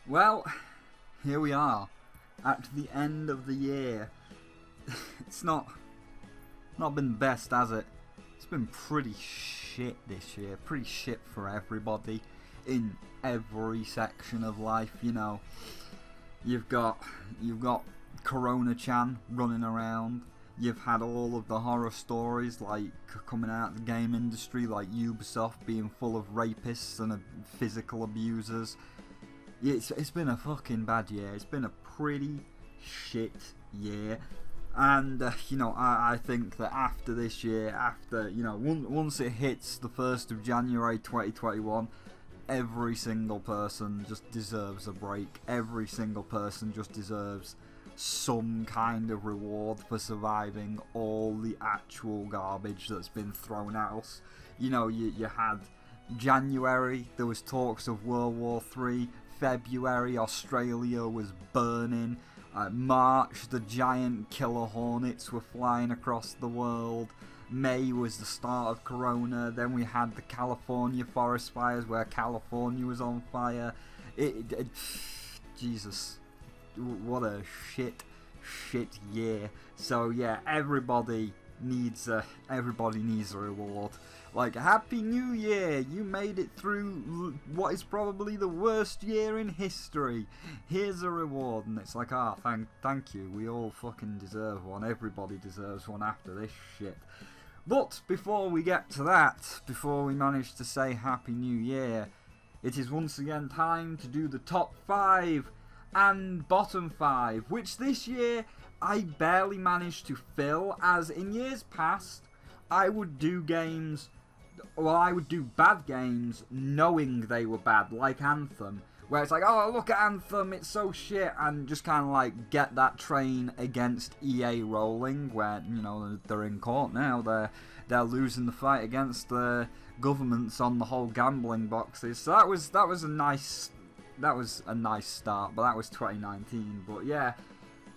Well, here we are at the end of the year. It's not been the best, has it? It's been pretty shit this year. Pretty shit for everybody in every section of life. You know, you've got Corona-chan running around. You've had all of the horror stories like coming out of the game industry, like Ubisoft being full of rapists and physical abusers. It's been a fucking bad year. It's been a pretty shit year. And, I think that after this year, once it hits the 1st of January 2021, every single person just deserves a break. Every single person just deserves some kind of reward for surviving all the actual garbage that's been thrown at us. You had January, there was talks of World War III. February, Australia was burning. March, the giant killer hornets were flying across the world. May was the start of Corona. Then we had the California forest fires where California was on fire. Jesus, what a shit year. So yeah, everybody needs a reward. Like, Happy New Year! You made it through what is probably the worst year in history. Here's a reward. And it's like, thank you. We all fucking deserve one. Everybody deserves one after this shit. But before we get to that, before we manage to say Happy New Year, it is once again time to do the top 5 and bottom 5, which this year I barely managed to fill, as in years past I would do bad games knowing they were bad, like Anthem, where it's like, oh, look at Anthem, it's so shit, and just kind of like get that train against EA rolling, where, they're in court now, they're losing the fight against the governments on the whole gambling boxes. So that was a nice start, but that was 2019. But yeah,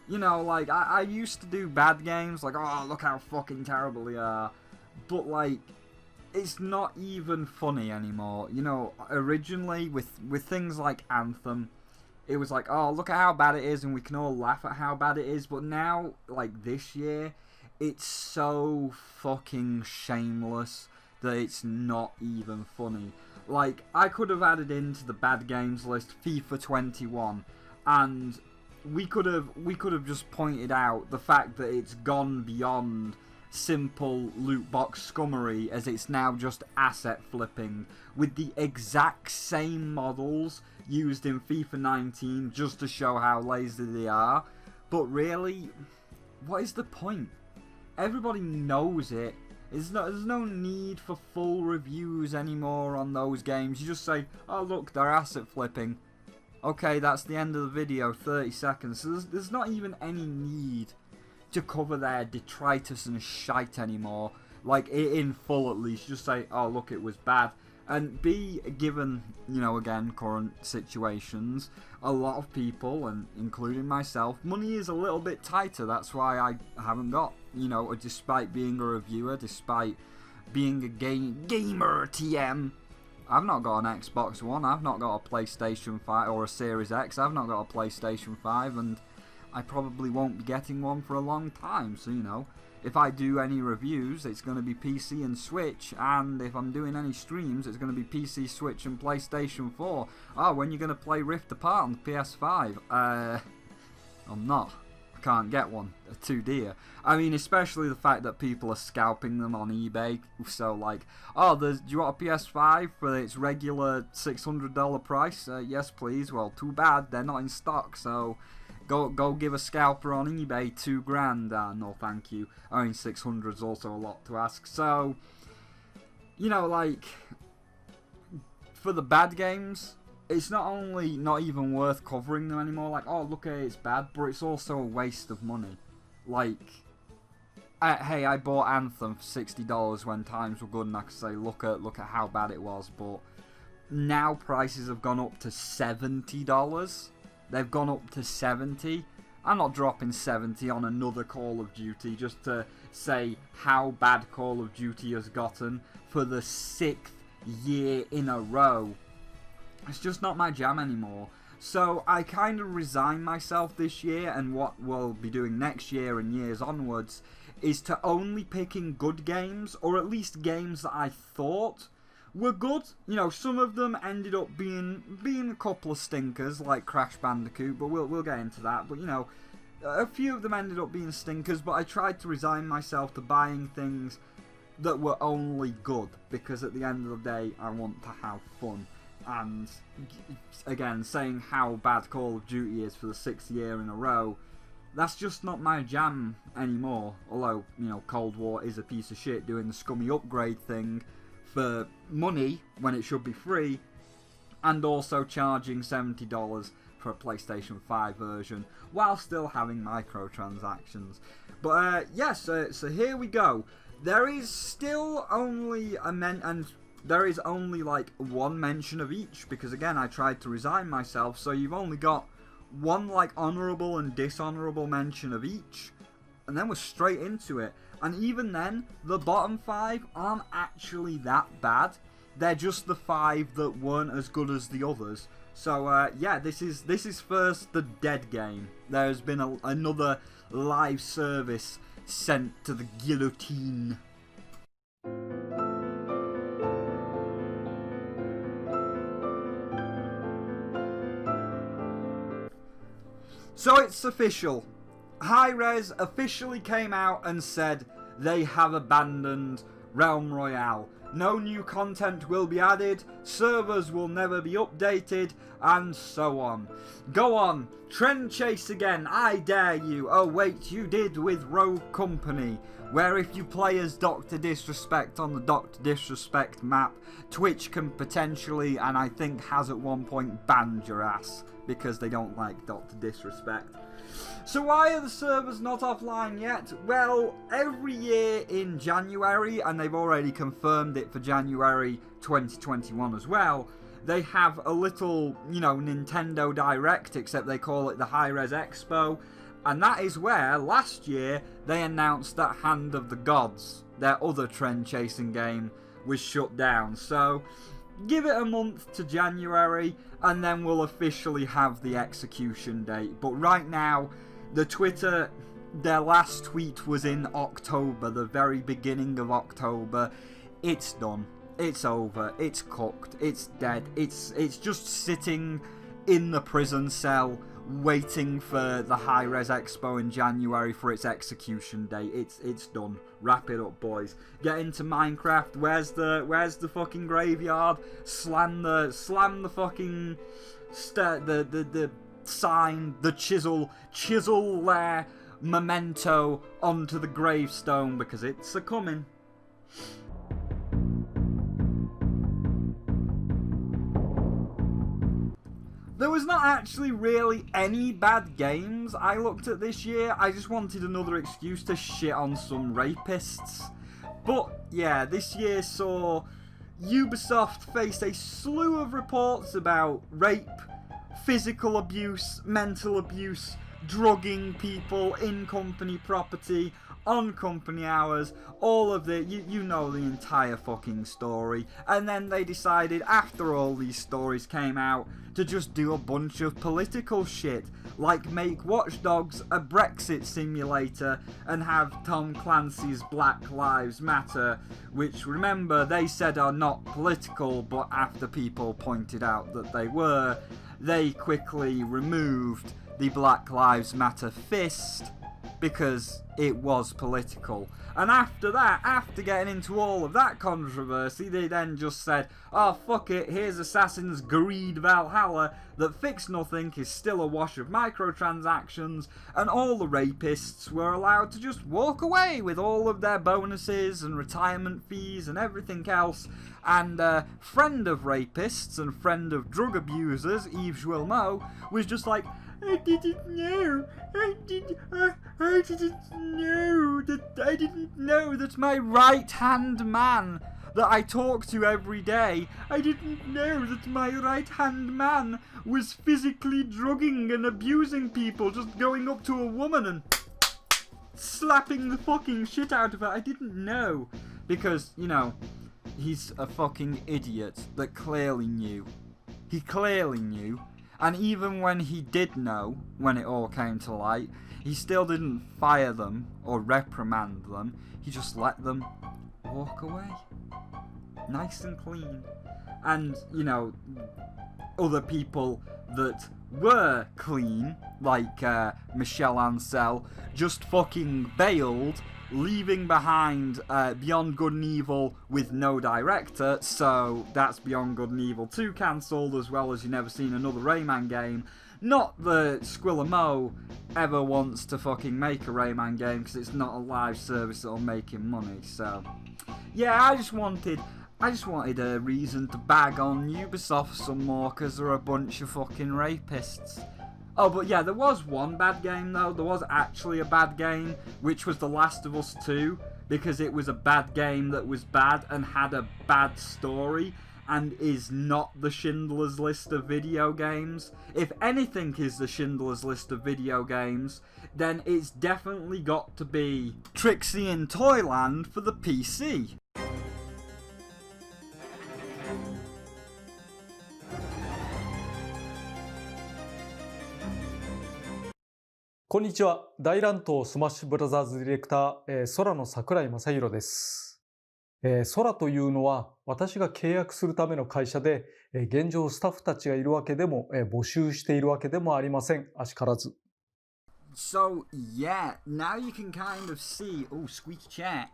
I used to do bad games, like, oh, look how fucking terrible they are, but like, it's not even funny anymore. Originally with things like Anthem, it was like, oh, look at how bad it is, and we can all laugh at how bad it is. But now, like this year, it's so fucking shameless that it's not even funny. Like, I could have added into the bad games list FIFA 21, and we could have just pointed out the fact that it's gone beyond simple loot box scummery, as it's now just asset flipping with the exact same models used in FIFA 19 just to show how lazy they are. But really, what is the point? Everybody knows it. There's no need for full reviews anymore on those games. You just say, oh look, they're asset flipping. Okay, that's the end of the video, 30 seconds. So there's not even any need to cover their detritus and shite anymore, like in full at least. Just say, oh look, it was bad. And given, again, current situations, a lot of people, and including myself, money is a little bit tighter. That's why I haven't got, despite being a reviewer, despite being a gamer TM, I've not got an Xbox One, I've not got a PlayStation 5 or a Series X, I've not got a PlayStation 5, and I probably won't be getting one for a long time. So, if I do any reviews, it's going to be PC and Switch, and if I'm doing any streams, it's going to be PC, Switch, and PlayStation 4. Oh, when you're going to play Rift Apart on the PS5? I'm not. I can't get one. They're too dear. I mean, especially the fact that people are scalping them on eBay. So, like, oh, do you want a PS5 for its regular $600 price? Yes, please. Well, too bad. They're not in stock, so Go give a scalper on eBay $2,000. No, thank you. I mean, 600 is also a lot to ask. So, like, for the bad games, it's not only not even worth covering them anymore. Like, oh, look, it's bad, but it's also a waste of money. Like, hey, I bought Anthem for $60 when times were good, and I could say, look at how bad it was. But now prices have gone up to $70. They've gone up to 70. I'm not dropping 70 on another Call of Duty just to say how bad Call of Duty has gotten for the 6th year in a row. It's just not my jam anymore. So I kind of resigned myself this year, and what we'll be doing next year and years onwards is to only picking good games, or at least games that I thought were good. You know, some of them ended up being a couple of stinkers, like Crash Bandicoot, but we'll get into that. But you know, a few of them ended up being stinkers, but I tried to resign myself to buying things that were only good, because at the end of the day, I want to have fun. And again, saying how bad Call of Duty is for the 6th year in a row, that's just not my jam anymore. Although, you know, Cold War is a piece of shit doing the scummy upgrade thing for money when it should be free, and also charging $70 for a PlayStation 5 version while still having microtransactions. But yes, so here we go. There is still only there is only like one mention of each, because again I tried to resign myself, so you've only got one like honourable and dishonourable mention of each, and then we're straight into it. And even then, the bottom 5 aren't actually that bad. They're just the 5 that weren't as good as the others. So yeah, this is first the dead game. There's been another live service sent to the guillotine. So it's official. Hi-Rez officially came out and said they have abandoned Realm Royale. No new content will be added, servers will never be updated, and so on. Go on, trend chase again, I dare you. Oh wait, you did with Rogue Company, where if you play as Dr. Disrespect on the Dr. Disrespect map, Twitch can potentially, and I think has at one point, banned your ass, because they don't like Dr. Disrespect. So why are the servers not offline yet? Well, every year in January, and they've already confirmed it for January 2021 as well, they have a little, you know, Nintendo Direct, except they call it the Hi-Rez Expo, and that is where, last year, they announced that Hand of the Gods, their other trend-chasing game, was shut down. So give it a month to January, and then we'll officially have the execution date. But right now, the Twitter, their last tweet was in October, the very beginning of October. It's done. It's over. It's cooked. It's dead. It's just sitting in the prison cell, waiting for the Hi-Rez Expo in January for its execution date. It's done. Wrap it up, boys. Get into Minecraft. Where's the fucking graveyard? Slam the fucking the sign, the chisel there, memento onto the gravestone, because it's a coming. There was not actually really any bad games I looked at this year. I just wanted another excuse to shit on some rapists. But yeah, this year saw Ubisoft face a slew of reports about rape, physical abuse, mental abuse, drugging people in company property, on company hours, all of the, you know the entire fucking story. And then they decided, after all these stories came out, to just do a bunch of political shit, like make Watch Dogs a Brexit simulator and have Tom Clancy's Black Lives Matter, which, remember, they said are not political, but after people pointed out that they were, they quickly removed the Black Lives Matter fist because it was political. And after that, after getting into all of that controversy, they then just said, oh fuck it, here's Assassin's Creed Valhalla that fixed nothing, is still a wash of microtransactions, and all the rapists were allowed to just walk away with all of their bonuses and retirement fees and everything else. And friend of rapists and friend of drug abusers, Yves Guillemot, was just like, I didn't know that my right-hand man that I talk to every day, I didn't know that my right-hand man was physically drugging and abusing people, just going up to a woman and slapping the fucking shit out of her. I didn't know. Because, you know, he's a fucking idiot that clearly knew. He clearly knew. And even when he did know, when it all came to light, he still didn't fire them or reprimand them. He just let them walk away. Nice and clean. And, you know, other people that were clean, like Michelle Ancel, just fucking bailed, leaving behind Beyond Good and Evil with no director, so that's Beyond Good and Evil 2 cancelled, as well as you've never seen another Rayman game. Not that Squillamo ever wants to fucking make a Rayman game, because it's not a live service that'll make him money, so... Yeah, I just wanted a reason to bag on Ubisoft some more, because they're a bunch of fucking rapists. Oh, but yeah, there was one bad game, though. There was actually a bad game, which was The Last of Us 2, because it was a bad game that was bad and had a bad story, and is not the Schindler's List of video games. If anything is the Schindler's List of video games, then it's definitely got to be Trixie in Toyland for the PC. こんにちは。大乱闘スマッシュブラザーズディレクター、空の桜井正宏です。空というのは私が契約するための会社で、現状スタッフたちがいるわけでも、募集しているわけでもありません。あしからず。So, yeah, now you can kind of see... Oh, squeaky chair.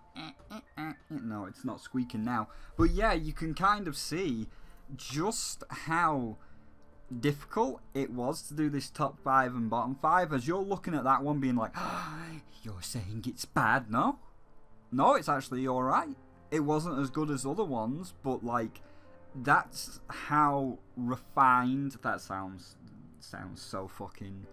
No, it's not squeaking now. But yeah, you can kind of see just how difficult it was to do this top 5 and bottom 5, as you're looking at that one being like, you're saying it's bad. No, it's actually alright. It wasn't as good as other ones, but like, that's how refined... That sounds so fucking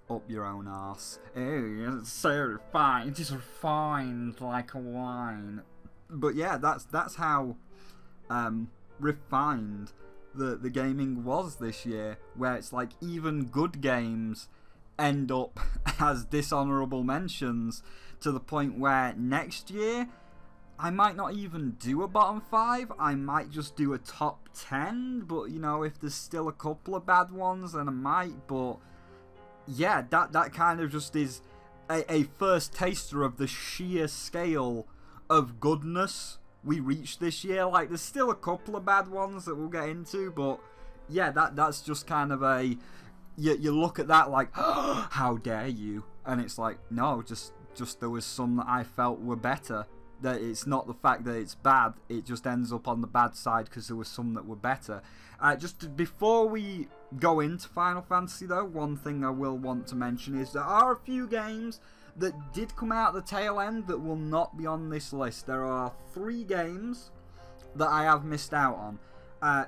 up your own arse. It's so refined, it's refined like a wine. But yeah, that's how refined the gaming was this year, where it's like even good games end up as dishonourable mentions, to the point where next year I might not even do a bottom 5, I might just do a top 10, but you know, if there's still a couple of bad ones then I might. But yeah, that kind of just is a first taster of the sheer scale of goodness we reached this year. Like, there's still a couple of bad ones that we'll get into, but yeah, that's just kind of a... You look at that like, oh, how dare you? And it's like, no, just there was some that I felt were better. That it's not the fact that it's bad, it just ends up on the bad side because there was some that were better. Before we go into Final Fantasy though, one thing I will want to mention is there are a few games that did come out at the tail end that will not be on this list. There are 3 games that I have missed out on.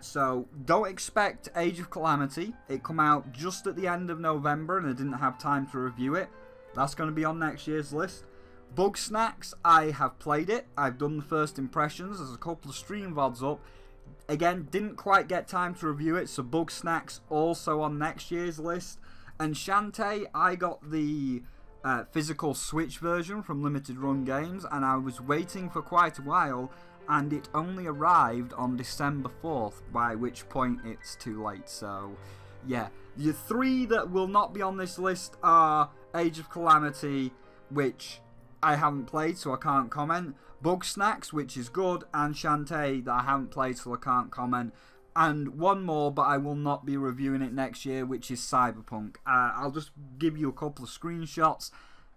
So don't expect Age of Calamity. It come out just at the end of November and I didn't have time to review it. That's going to be on next year's list. Bugsnax, I have played it. I've done the first impressions. There's a couple of stream VODs up. Again, didn't quite get time to review it, so Bugsnax also on next year's list. And Shantae, I got the physical Switch version from Limited Run Games, and I was waiting for quite a while, and it only arrived on December 4th, by which point it's too late. So yeah, the 3 that will not be on this list are Age of Calamity, which I haven't played so I can't comment, Bugsnax, which is good, and Shantae, that I haven't played so I can't comment, and one more, but I will not be reviewing it next year, which is Cyberpunk. I'll just give you a couple of screenshots.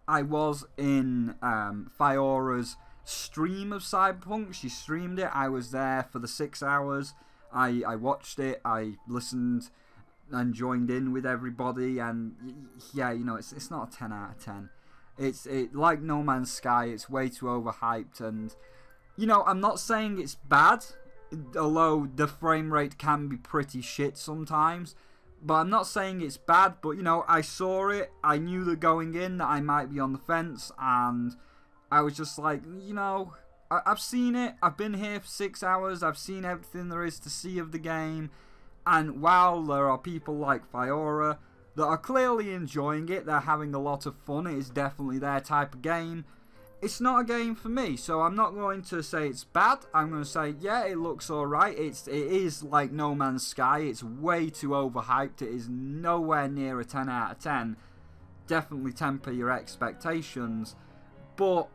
I was in Fiora's stream of Cyberpunk. She streamed it. I was there for the 6 hours. I watched it. I listened and joined in with everybody. And yeah, you know, it's not a 10 out of 10. It's like No Man's Sky. It's way too overhyped. And you know, I'm not saying it's bad, although the frame rate can be pretty shit sometimes. But I'm not saying it's bad, but you know, I saw it, I knew that going in that I might be on the fence, and I was just like, you know, I've seen it, I've been here for 6 hours, I've seen everything there is to see of the game, and while there are people like Fiora that are clearly enjoying it, they're having a lot of fun, it is definitely their type of game, it's not a game for me, so I'm not going to say it's bad. I'm going to say, yeah, it looks alright. It is like No Man's Sky. It's way too overhyped. It is nowhere near a 10 out of 10. Definitely temper your expectations. But,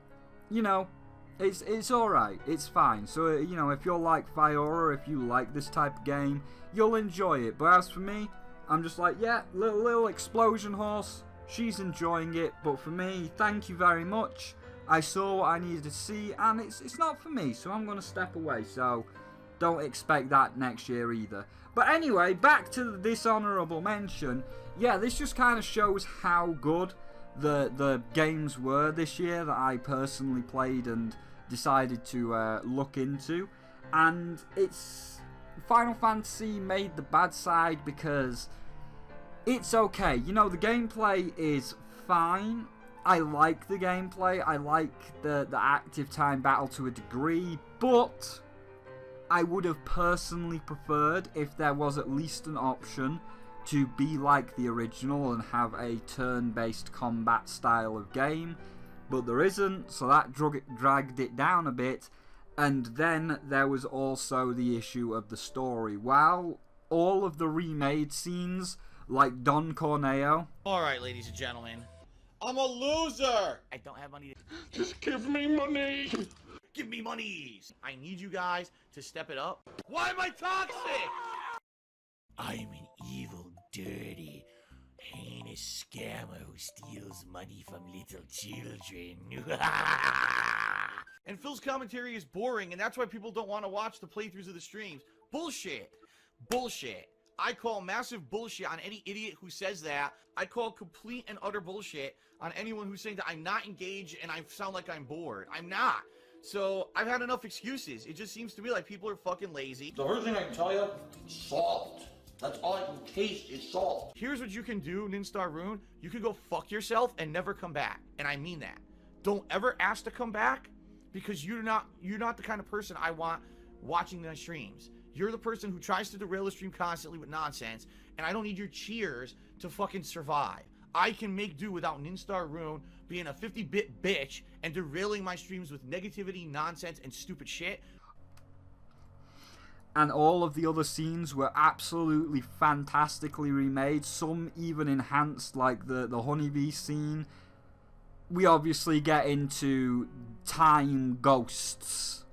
you know, it's alright. It's fine. So, you know, if you're like Fiora, if you like this type of game, you'll enjoy it. But as for me, I'm just like, yeah, little explosion horse. She's enjoying it. But for me, thank you very much. I saw what I needed to see, and it's not for me, so I'm going to step away. So don't expect that next year either. But anyway, back to the dishonorable mention. Yeah, this just kind of shows how good the games were this year that I personally played and decided to look into. And it's Final Fantasy made the bad side because it's okay. You know, the gameplay is fine. I like the gameplay, I like the active time battle to a degree, but I would have personally preferred if there was at least an option to be like the original and have a turn-based combat style of game, but there isn't, so that dragged it down a bit. And then there was also the issue of the story. While all of the remade scenes, like Don Corneo... Alright, ladies and gentlemen. I'm a loser! I don't have money to... Just give me money! Give me monies! I need you guys to step it up. Why am I toxic? I'm an evil, dirty, heinous scammer who steals money from little children. And Phil's commentary is boring, and that's why people don't want to watch the playthroughs of the streams. Bullshit! Bullshit! I call massive bullshit on any idiot who says that. I call complete and utter bullshit on anyone who's saying that I'm not engaged and I sound like I'm bored. I'm not. So, I've had enough excuses. It just seems to me like people are fucking lazy. The first thing I can tell you, salt. That's all I can taste is salt. Here's what you can do, Ninstar Rune. You can go fuck yourself and never come back. And I mean that. Don't ever ask to come back because you're not the kind of person I want watching my streams. You're the person who tries to derail the stream constantly with nonsense, and I don't need your cheers to fucking survive. I can make do without Ninstar Rune being a 50-bit bitch and derailing my streams with negativity, nonsense, and stupid shit. And all of the other scenes were absolutely fantastically remade, some even enhanced, like the honeybee scene. We obviously get into time ghosts.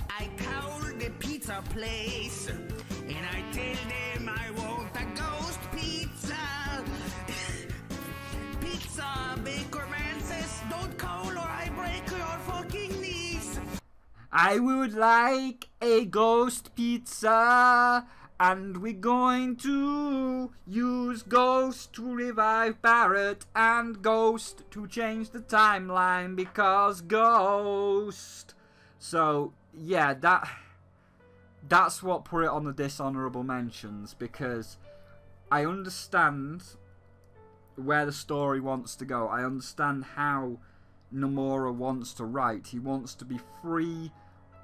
I called the pizza place and I tell them I want a ghost pizza. Pizza baker man says don't call or I break your fucking knees. I would like a ghost pizza, and we're going to use Ghost to revive Barrett and Ghost to change the timeline because Ghost. So yeah, that's what put it on the dishonorable mentions, because I understand where the story wants to go. I understand how Nomura wants to write. He wants to be free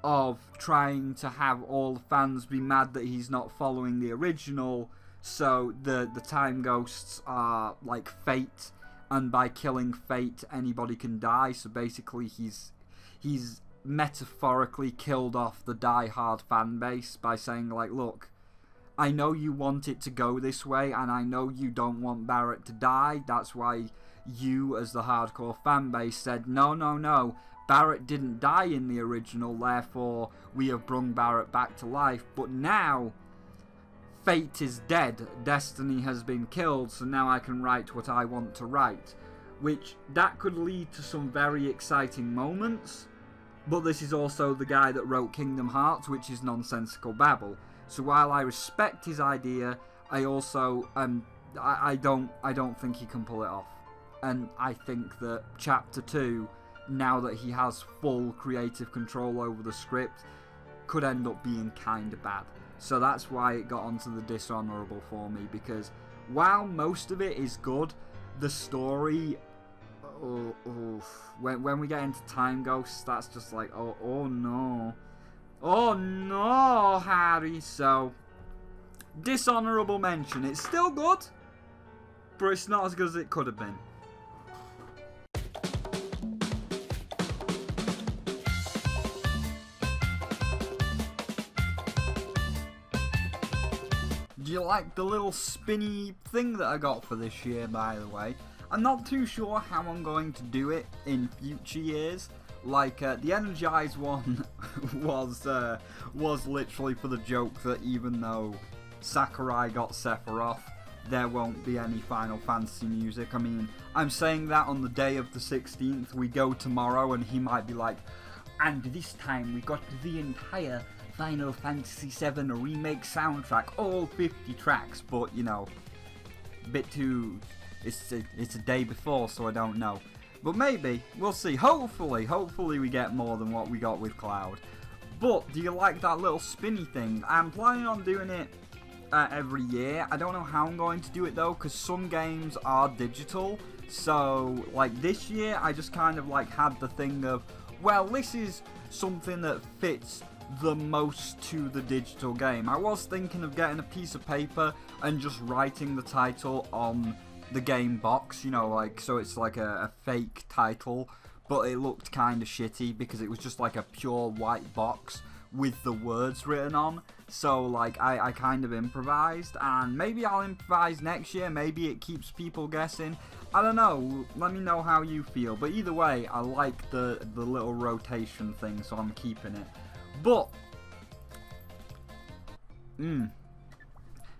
of trying to have all the fans be mad that he's not following the original, so the time ghosts are like fate, and by killing fate anybody can die. So basically he's metaphorically killed off the die-hard fan base by saying, like, look, I know you want it to go this way, and I know you don't want Barrett to die. That's why you, as the hardcore fan base, said, no, Barrett didn't die in the original, therefore we have brung Barrett back to life. But now, fate is dead, destiny has been killed, so now I can write what I want to write. Which, that could lead to some very exciting moments, but this is also the guy that wrote Kingdom Hearts, which is nonsensical babble. So while I respect his idea, I also I don't think he can pull it off. And I think that Chapter 2, now that he has full creative control over the script, could end up being kind of bad. So that's why it got onto the dishonorable for me, because while most of it is good, the story, when we get into time ghosts, that's just like, oh no, Harry. So dishonorable mention. It's still good, but it's not as good as it could have been. Do you like the little spinny thing that I got for this year, by the way? I'm not too sure how I'm going to do it in future years. Like, the Energize one was literally for the joke that even though Sakurai got Sephiroth, there won't be any Final Fantasy music. I mean, I'm saying that on the day of the 16th, we go tomorrow and he might be like, and this time we got the entire Final Fantasy VII remake soundtrack, all 50 tracks, but you know, a bit too, it's a day before, so I don't know. But maybe, we'll see. Hopefully we get more than what we got with Cloud. But, do you like that little spinny thing? I'm planning on doing it every year. I don't know how I'm going to do it though, because some games are digital. So, like this year, I just kind of like had the thing of, well, this is something that fits the most to the digital game. I was thinking of getting a piece of paper and just writing the title on the game box, you know, like, so it's like a fake title, but it looked kind of shitty because it was just like a pure white box with the words written on. So like I kind of improvised, and maybe I'll improvise next year, maybe it keeps people guessing. I don't know, let me know how you feel, but either way, I like the little rotation thing, so I'm keeping it. But you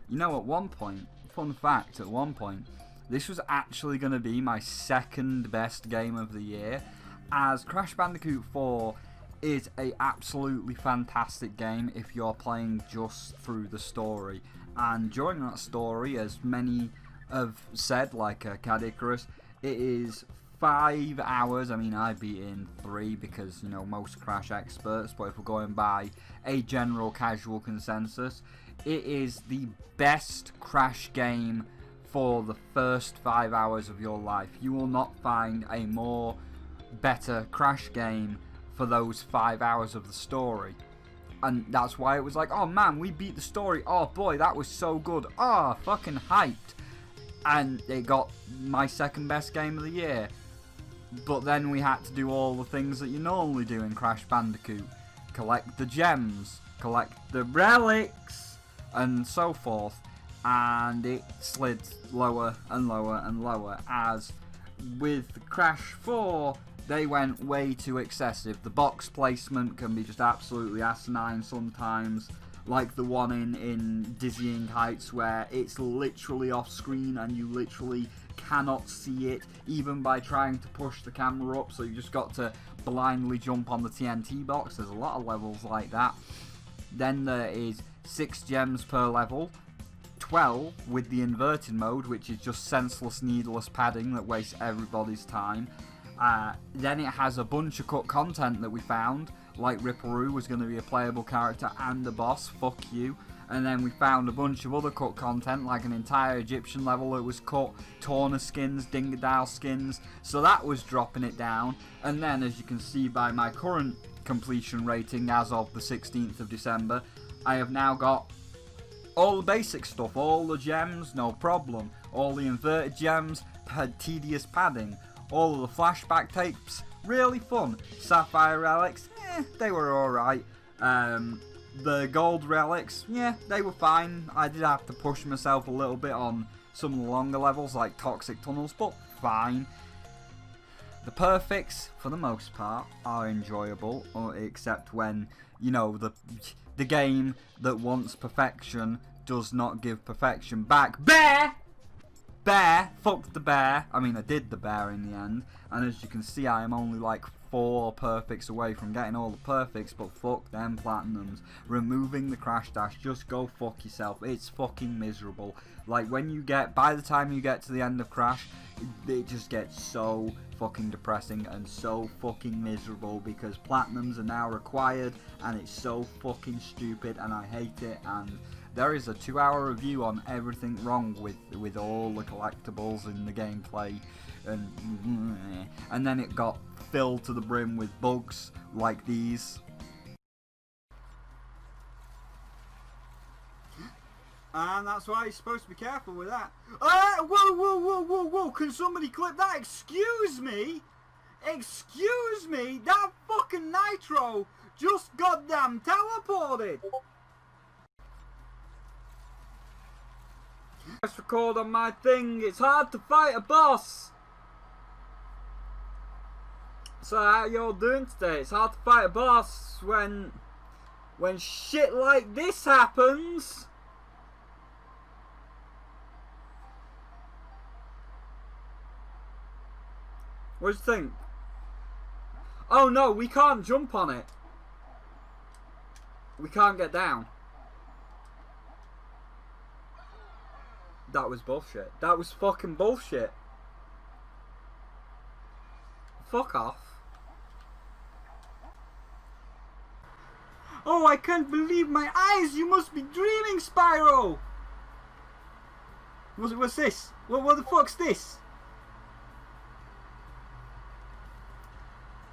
know, at one point, fun fact, at one point, this was actually going to be my second best game of the year, as Crash Bandicoot 4 is a absolutely fantastic game if you're playing just through the story. And during that story, as many have said, like Cad Icarus, it is 5 hours. I mean, I beat in 3 because, you know, most Crash experts, but if we're going by a general casual consensus, it is the best Crash game for the first 5 hours of your life. You will not find a more better Crash game for those 5 hours of the story. And that's why it was like, oh man, we beat the story, oh boy, that was so good, oh, fucking hyped. And it got my second best game of the year. But then we had to do all the things that you normally do in Crash Bandicoot. Collect the gems, collect the relics, and so forth. And it slid lower and lower and lower, as with Crash 4 they went way too excessive. The box placement can be just absolutely asinine sometimes, like the one in Dizzying Heights where it's literally off screen and you literally cannot see it even by trying to push the camera up, so you just got to blindly jump on the TNT box. There's a lot of levels like that. Then there is 6 gems per level, 12 with the inverted mode, which is just senseless, needless padding that wastes everybody's time. Then it has a bunch of cut content that we found, like Ripperoo was going to be a playable character and a boss, fuck you. And then we found a bunch of other cut content, like an entire Egyptian level that was cut, Torna skins, Dingodile skins, so that was dropping it down. And then, as you can see by my current completion rating as of the 16th of December, I have now got all the basic stuff, all the gems, no problem. All the inverted gems had tedious padding. All of the flashback tapes, really fun. Sapphire relics, they were alright. The gold relics, yeah, they were fine. I did have to push myself a little bit on some of the longer levels, like Toxic Tunnels, but fine. The perfects, for the most part, are enjoyable, except when, you know, the game that wants perfection does not give perfection back. Bear! Fuck the bear. I mean, I did the bear in the end, and as you can see, I am only like 4 perfects away from getting all the perfects, but fuck them platinums. Removing the crash dash, just go fuck yourself. It's fucking miserable. Like, when you get, by the time you get to the end of Crash, it just gets so fucking depressing and so fucking miserable, because platinums are now required, and it's so fucking stupid, and I hate it. And there is a 2-hour review on everything wrong with all the collectibles in the gameplay, and then it got filled to the brim with bugs like these. And that's why you're supposed to be careful with that. Whoa, can somebody clip that? Excuse me? That fucking Nitro just goddamn teleported! Press record on my thing. It's hard to fight a boss. So how y'all doing today? It's hard to fight a boss when shit like this happens. What do you think? Oh no, we can't jump on it. We can't get down. That was bullshit. That was fucking bullshit. Fuck off. Oh, I can't believe my eyes! You must be dreaming, Spyro! What's this? What the fuck's this?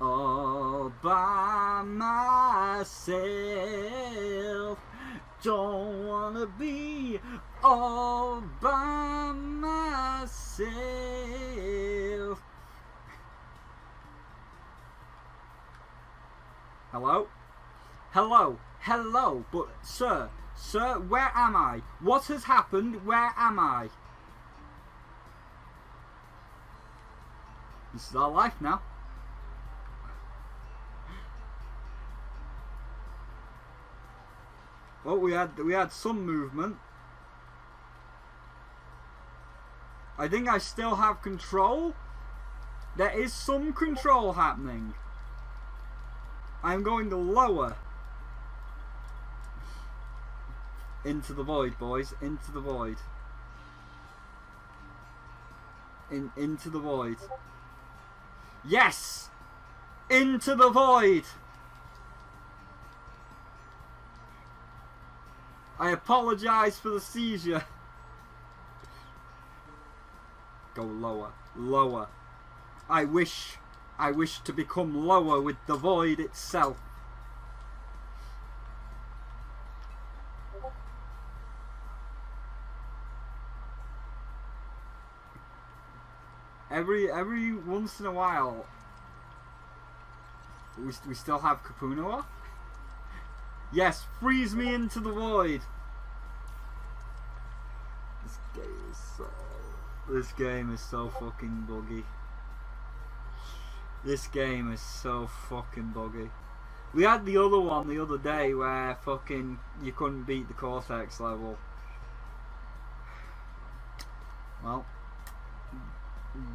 All by myself. Don't wanna be all by myself. Hello? Hello? Hello? But, sir, where am I? What has happened? Where am I? This is our life now. Well, we had some movement. I think I still have control. There is some control happening. I'm going to lower. Into the void, boys. Into the void. Into the void. Yes! Into the void! I apologize for the seizure. Go lower, lower. I wish to become lower with the void itself. Every once in a while, we still have Kapunua. Yes, freeze me into the void. This game is so fucking buggy. This game is so fucking buggy. We had the other one the other day where fucking you couldn't beat the Cortex level. Well,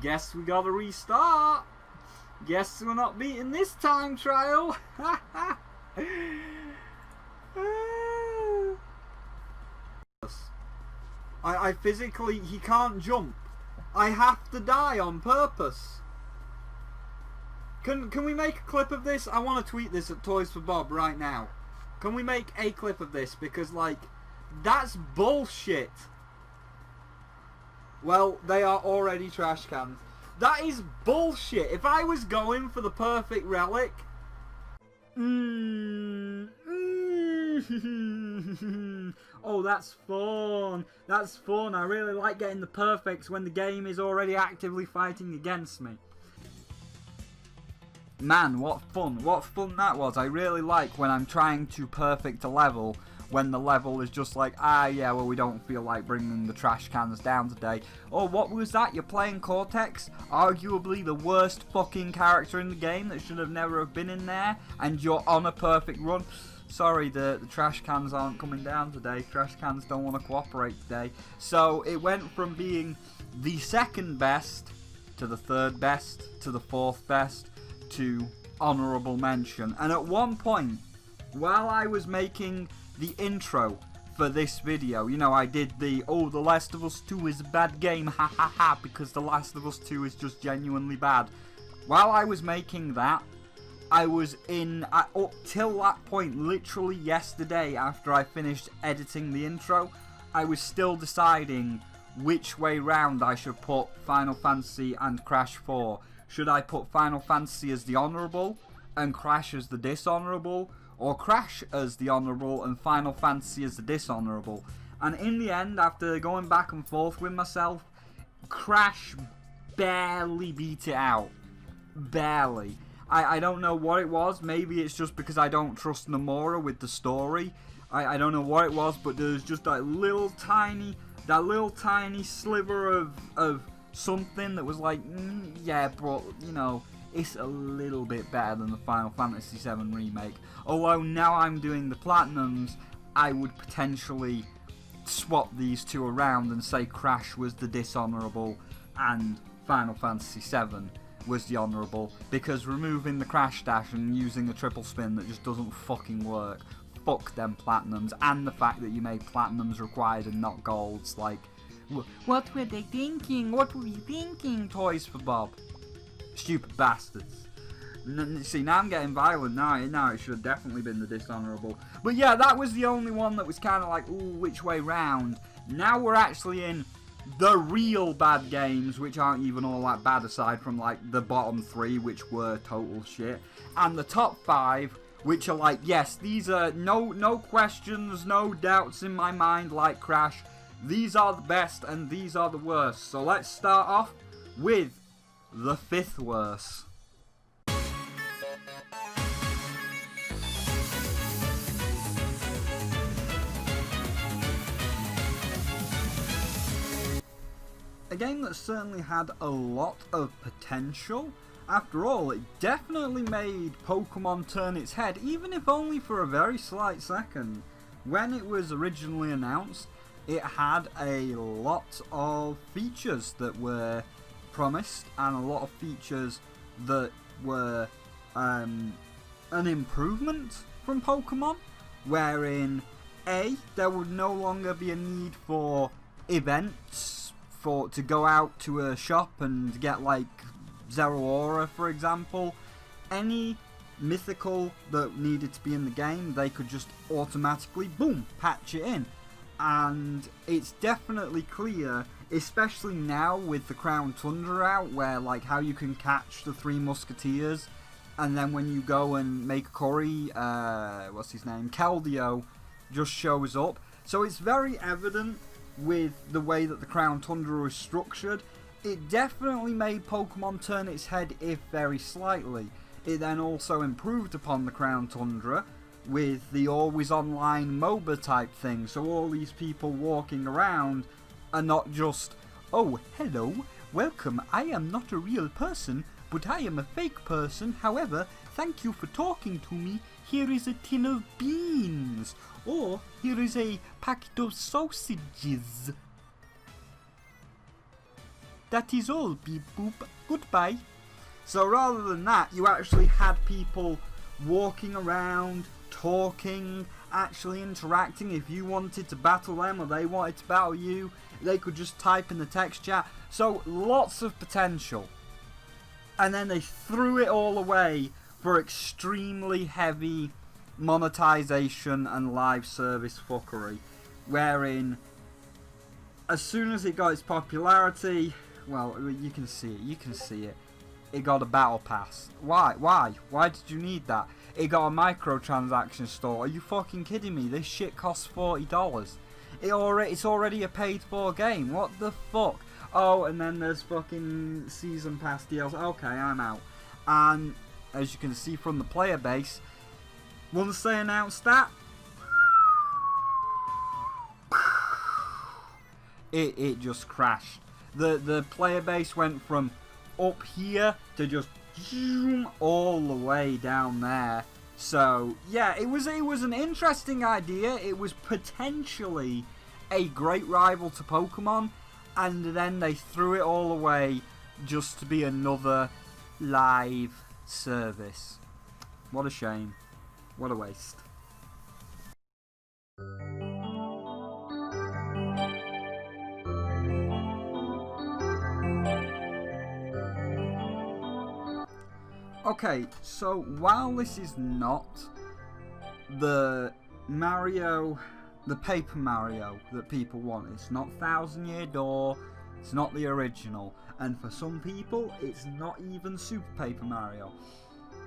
guess we gotta restart. Guess we're not beating this time trial. I physically, he can't jump. I have to die on purpose. Can we make a clip of this? I want to tweet this at Toys for Bob right now. Can we make a clip of this? Because, like, that's bullshit. Well, they are already trash cans. That is bullshit. If I was going for the perfect relic... Oh, that's fun. That's fun. I really like getting the perfects when the game is already actively fighting against me. Man, what fun. What fun that was. I really like when I'm trying to perfect a level when the level is just like, yeah, well, we don't feel like bringing the trash cans down today. Oh, what was that? You're playing Cortex? Arguably the worst fucking character in the game that should have never have been in there, and you're on a perfect run. Sorry, the trash cans aren't coming down today. Trash cans don't want to cooperate today. So it went from being the second best to the third best to the fourth best to honourable mention. And at one point, while I was making the intro for this video, you know, I did the, oh, The Last of Us 2 is a bad game, ha ha ha, because The Last of Us 2 is just genuinely bad. While I was making that, I was in, up till that point, literally yesterday after I finished editing the intro, I was still deciding which way round I should put Final Fantasy and Crash 4. Should I put Final Fantasy as the honourable and Crash as the dishonourable, or Crash as the honourable and Final Fantasy as the dishonourable? And in the end, after going back and forth with myself, Crash barely beat it out. Barely. I don't know what it was. Maybe it's just because I don't trust Nomura with the story. I don't know what it was, but there's just that little tiny that little tiny sliver of something that was like, yeah, but, you know, it's a little bit better than the Final Fantasy VII Remake. Although now I'm doing the Platinums, I would potentially swap these two around and say Crash was the dishonourable and Final Fantasy VII was the honourable, because removing the Crash Dash and using a triple spin that just doesn't fucking work, fuck them Platinums, and the fact that you made Platinums required and not Golds, like, what were they thinking? What were you thinking, Toys for Bob? Stupid bastards. See, now I'm getting violent now. It should have definitely been the dishonourable. But yeah, that was the only one that was kind of like, ooh, which way round? Now we're actually in the real bad games, which aren't even all that bad aside from like the bottom 3, which were total shit, and the top 5, which are like, yes, these are no questions, no doubts in my mind, like Crash. These are the best and these are the worst. So let's start off with the 5th worst. A game that certainly had a lot of potential. After all, it definitely made Pokemon turn its head, even if only for a very slight second. When it was originally announced, it had a lot of features that were promised, and a lot of features that were an improvement from Pokemon, wherein there would no longer be a need for events to go out to a shop and get like Zeraora, for example. Any mythical that needed to be in the game, they could just automatically, boom, patch it in. And it's definitely clear, especially now with the Crown Tundra out, where like how you can catch the 3 Musketeers, and then when you go and make a curry, what's his name, Keldeo just shows up. So it's very evident with the way that the Crown Tundra is structured. It definitely made Pokemon turn its head, if very slightly. It then also improved upon the Crown Tundra with the always online MOBA type thing, so all these people walking around are not just, oh, hello, welcome, I am not a real person, but I am a fake person, however, thank you for talking to me, here is a tin of beans, or here is a packet of sausages. That is all, beep boop, goodbye. So rather than that, you actually had people walking around, talking, actually interacting. If you wanted to battle them or they wanted to battle you, they could just type in the text chat. So lots of potential. And then they threw it all away for extremely heavy monetization and live service fuckery, wherein as soon as it got its popularity, well, you can see it, it got a battle pass. Why did you need that? It got a microtransaction store. Are you fucking kidding me? This shit costs $40. It's already a paid for game. What the fuck? Oh, and then there's fucking season pass deals. Okay, I'm out. And as you can see from the player base, once they announced that, it just crashed. The player base went from up here to just zoom all the way down there. So yeah, it was an interesting idea. It was potentially a great rival to Pokemon, and then they threw it all away just to be another live service. What a shame. What a waste. Okay, so while this is not the Paper Mario that people want, it's not Thousand Year Door, it's not the original, and for some people, it's not even Super Paper Mario.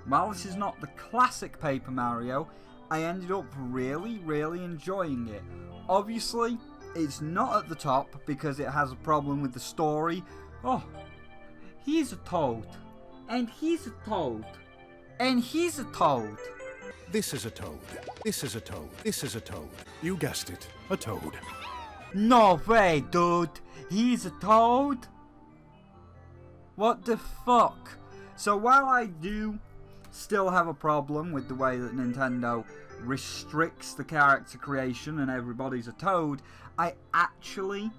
While this is not the classic Paper Mario, I ended up really enjoying it. Obviously, it's not at the top because it has a problem with the story. Oh, he's a toad. And he's a toad. And he's a toad. This is a toad. This is a toad. This is a toad. You guessed it, a toad. No way, dude. He's a toad? What the fuck? So while I do still have a problem with the way that Nintendo restricts the character creation and everybody's a toad, I actually,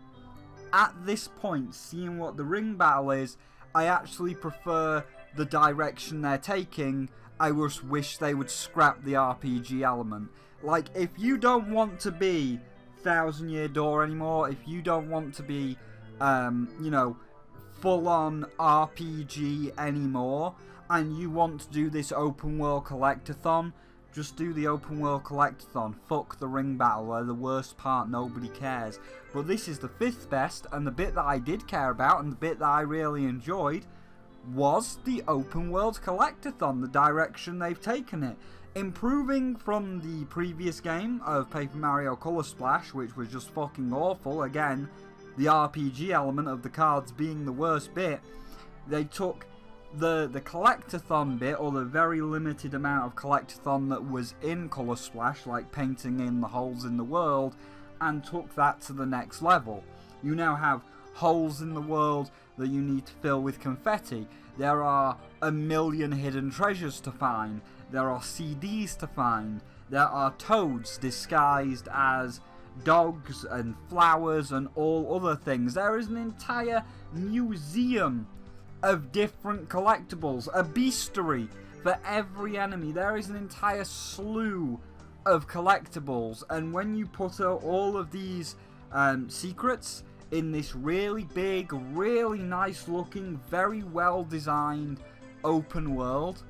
at this point, seeing what the ring battle is, I actually prefer the direction they're taking. I just wish they would scrap the RPG element. Like, if you don't want to be Thousand Year Door anymore, if you don't want to be, you know, full-on RPG anymore, and you want to do this open world collectathon, just do the open world collectathon. Fuck the ring battle, they're the worst part, nobody cares. But this is the 5th best, and the bit that I did care about, and the bit that I really enjoyed, was the open world collectathon, the direction they've taken it. Improving from the previous game of Paper Mario Color Splash, which was just fucking awful. Again, the RPG element of the cards being the worst bit. They took the collectathon bit, or the very limited amount of collectathon that was in Color Splash, like painting in the holes in the world, and took that to the next level. You now have holes in the world that you need to fill with confetti. There are a million hidden treasures to find. There are CDs to find. There are toads disguised as dogs and flowers and all other things. There is an entire museum of different collectibles, a bestiary for every enemy. There is an entire slew of collectibles, and when you put out all of these secrets in this really big, really nice looking, very well designed open world,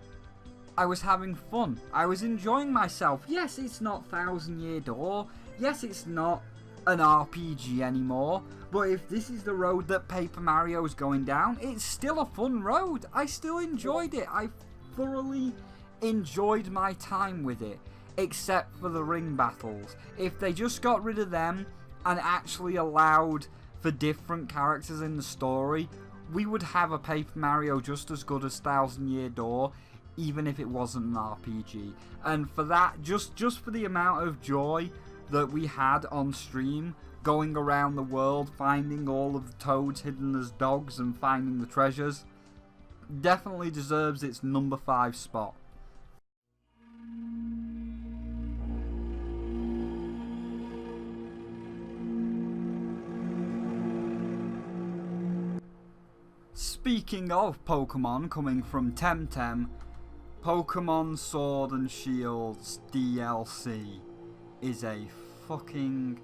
I was having fun. I was enjoying myself. Yes, it's not Thousand Year Door. Yes, it's not an RPG anymore. But if this is the road that Paper Mario is going down, it's still a fun road. I still enjoyed it. I thoroughly enjoyed my time with it. Except for the ring battles. If they just got rid of them and actually allowed for different characters in the story, we would have a Paper Mario just as good as Thousand Year Door, even if it wasn't an RPG. And for that, just for the amount of joy that we had on stream, going around the world, finding all of the toads hidden as dogs and finding the treasures, definitely deserves its number 5 spot. Speaking of Pokemon coming from Temtem, Pokemon Sword and Shield's DLC is a fucking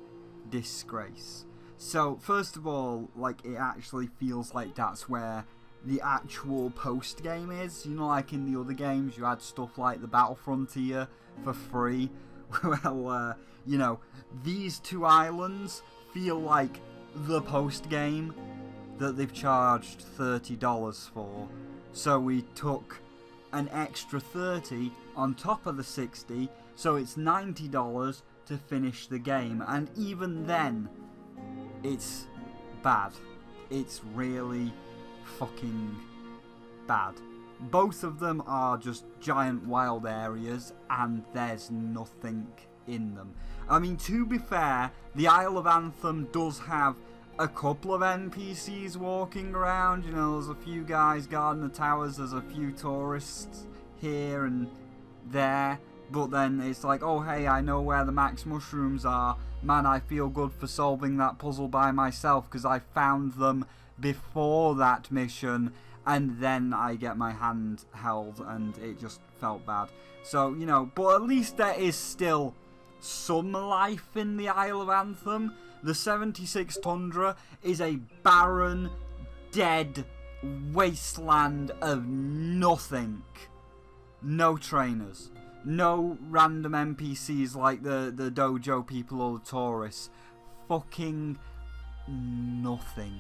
disgrace. So, first of all, like, it actually feels like that's where the actual post-game is. You know, like in the other games, you had stuff like the Battle Frontier for free. Well, you know, these 2 islands feel like the post-game that they've charged $30 for. So we took an extra $30 on top of the $60, so it's $90 to finish the game. And even then, it's bad. It's really fucking bad. Both of them are just giant wild areas, and there's nothing in them. I mean, to be fair, the Isle of Anthem does have a couple of NPCs walking around. You know, there's a few guys guarding the towers, there's a few tourists here and there, but then it's like, oh hey, I know where the max mushrooms are. Man, I feel good for solving that puzzle by myself because I found them before that mission, and then I get my hand held and it just felt bad. So, you know, but at least there is still some life in the Isle of Anthem. The 76 Tundra is a barren, dead wasteland of nothing. No trainers. No random NPCs like the dojo people or the tourists. Fucking nothing.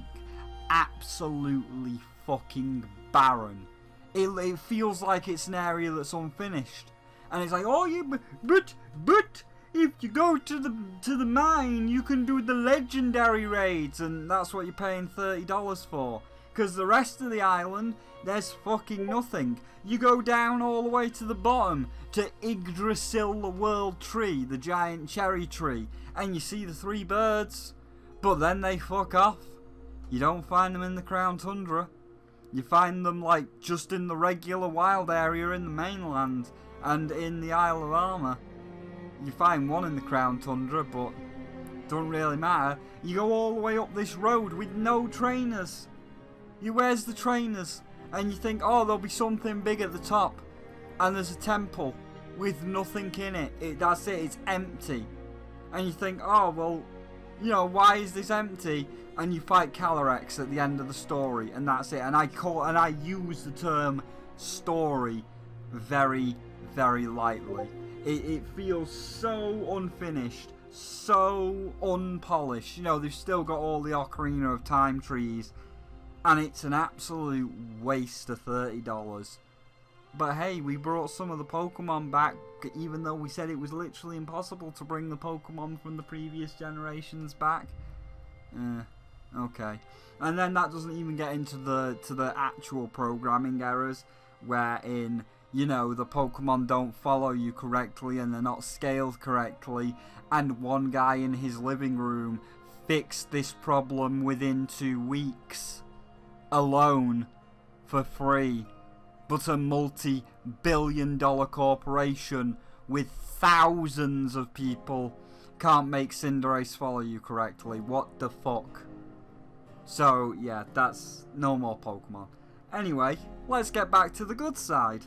Absolutely fucking barren. It feels like it's an area that's unfinished. And it's like, oh yeah, but if you go to the mine, you can do the legendary raids, and that's what you're paying $30 for. Because the rest of the island, there's fucking nothing. You go down all the way to the bottom to Yggdrasil, the world tree, the giant cherry tree, and you see the 3 birds. But then they fuck off. You don't find them in the Crown Tundra. You find them like just in the regular wild area in the mainland and in the Isle of Armor. You find one in the Crown Tundra, but don't really matter. You go all the way up this road with no trainers. Where's the trainers? And you think, oh, there'll be something big at the top. And there's a temple with nothing in it. That's it, it's empty. And you think, oh, well, you know, why is this empty? And you fight Calyrex at the end of the story, and that's it. And I use the term story very, very lightly. It feels so unfinished, so unpolished. You know, they've still got all the Ocarina of Time trees, and it's an absolute waste of $30. But hey, we brought some of the Pokemon back, even though we said it was literally impossible to bring the Pokemon from the previous generations back. Okay. And then that doesn't even get into the actual programming errors, wherein, you know, the Pokemon don't follow you correctly and they're not scaled correctly, and one guy in his living room fixed this problem within 2 weeks alone for free. But a multi-billion-dollar corporation with thousands of people can't make Cinderace follow you correctly. What the fuck? So, yeah, that's no more Pokemon. Anyway, let's get back to the good side.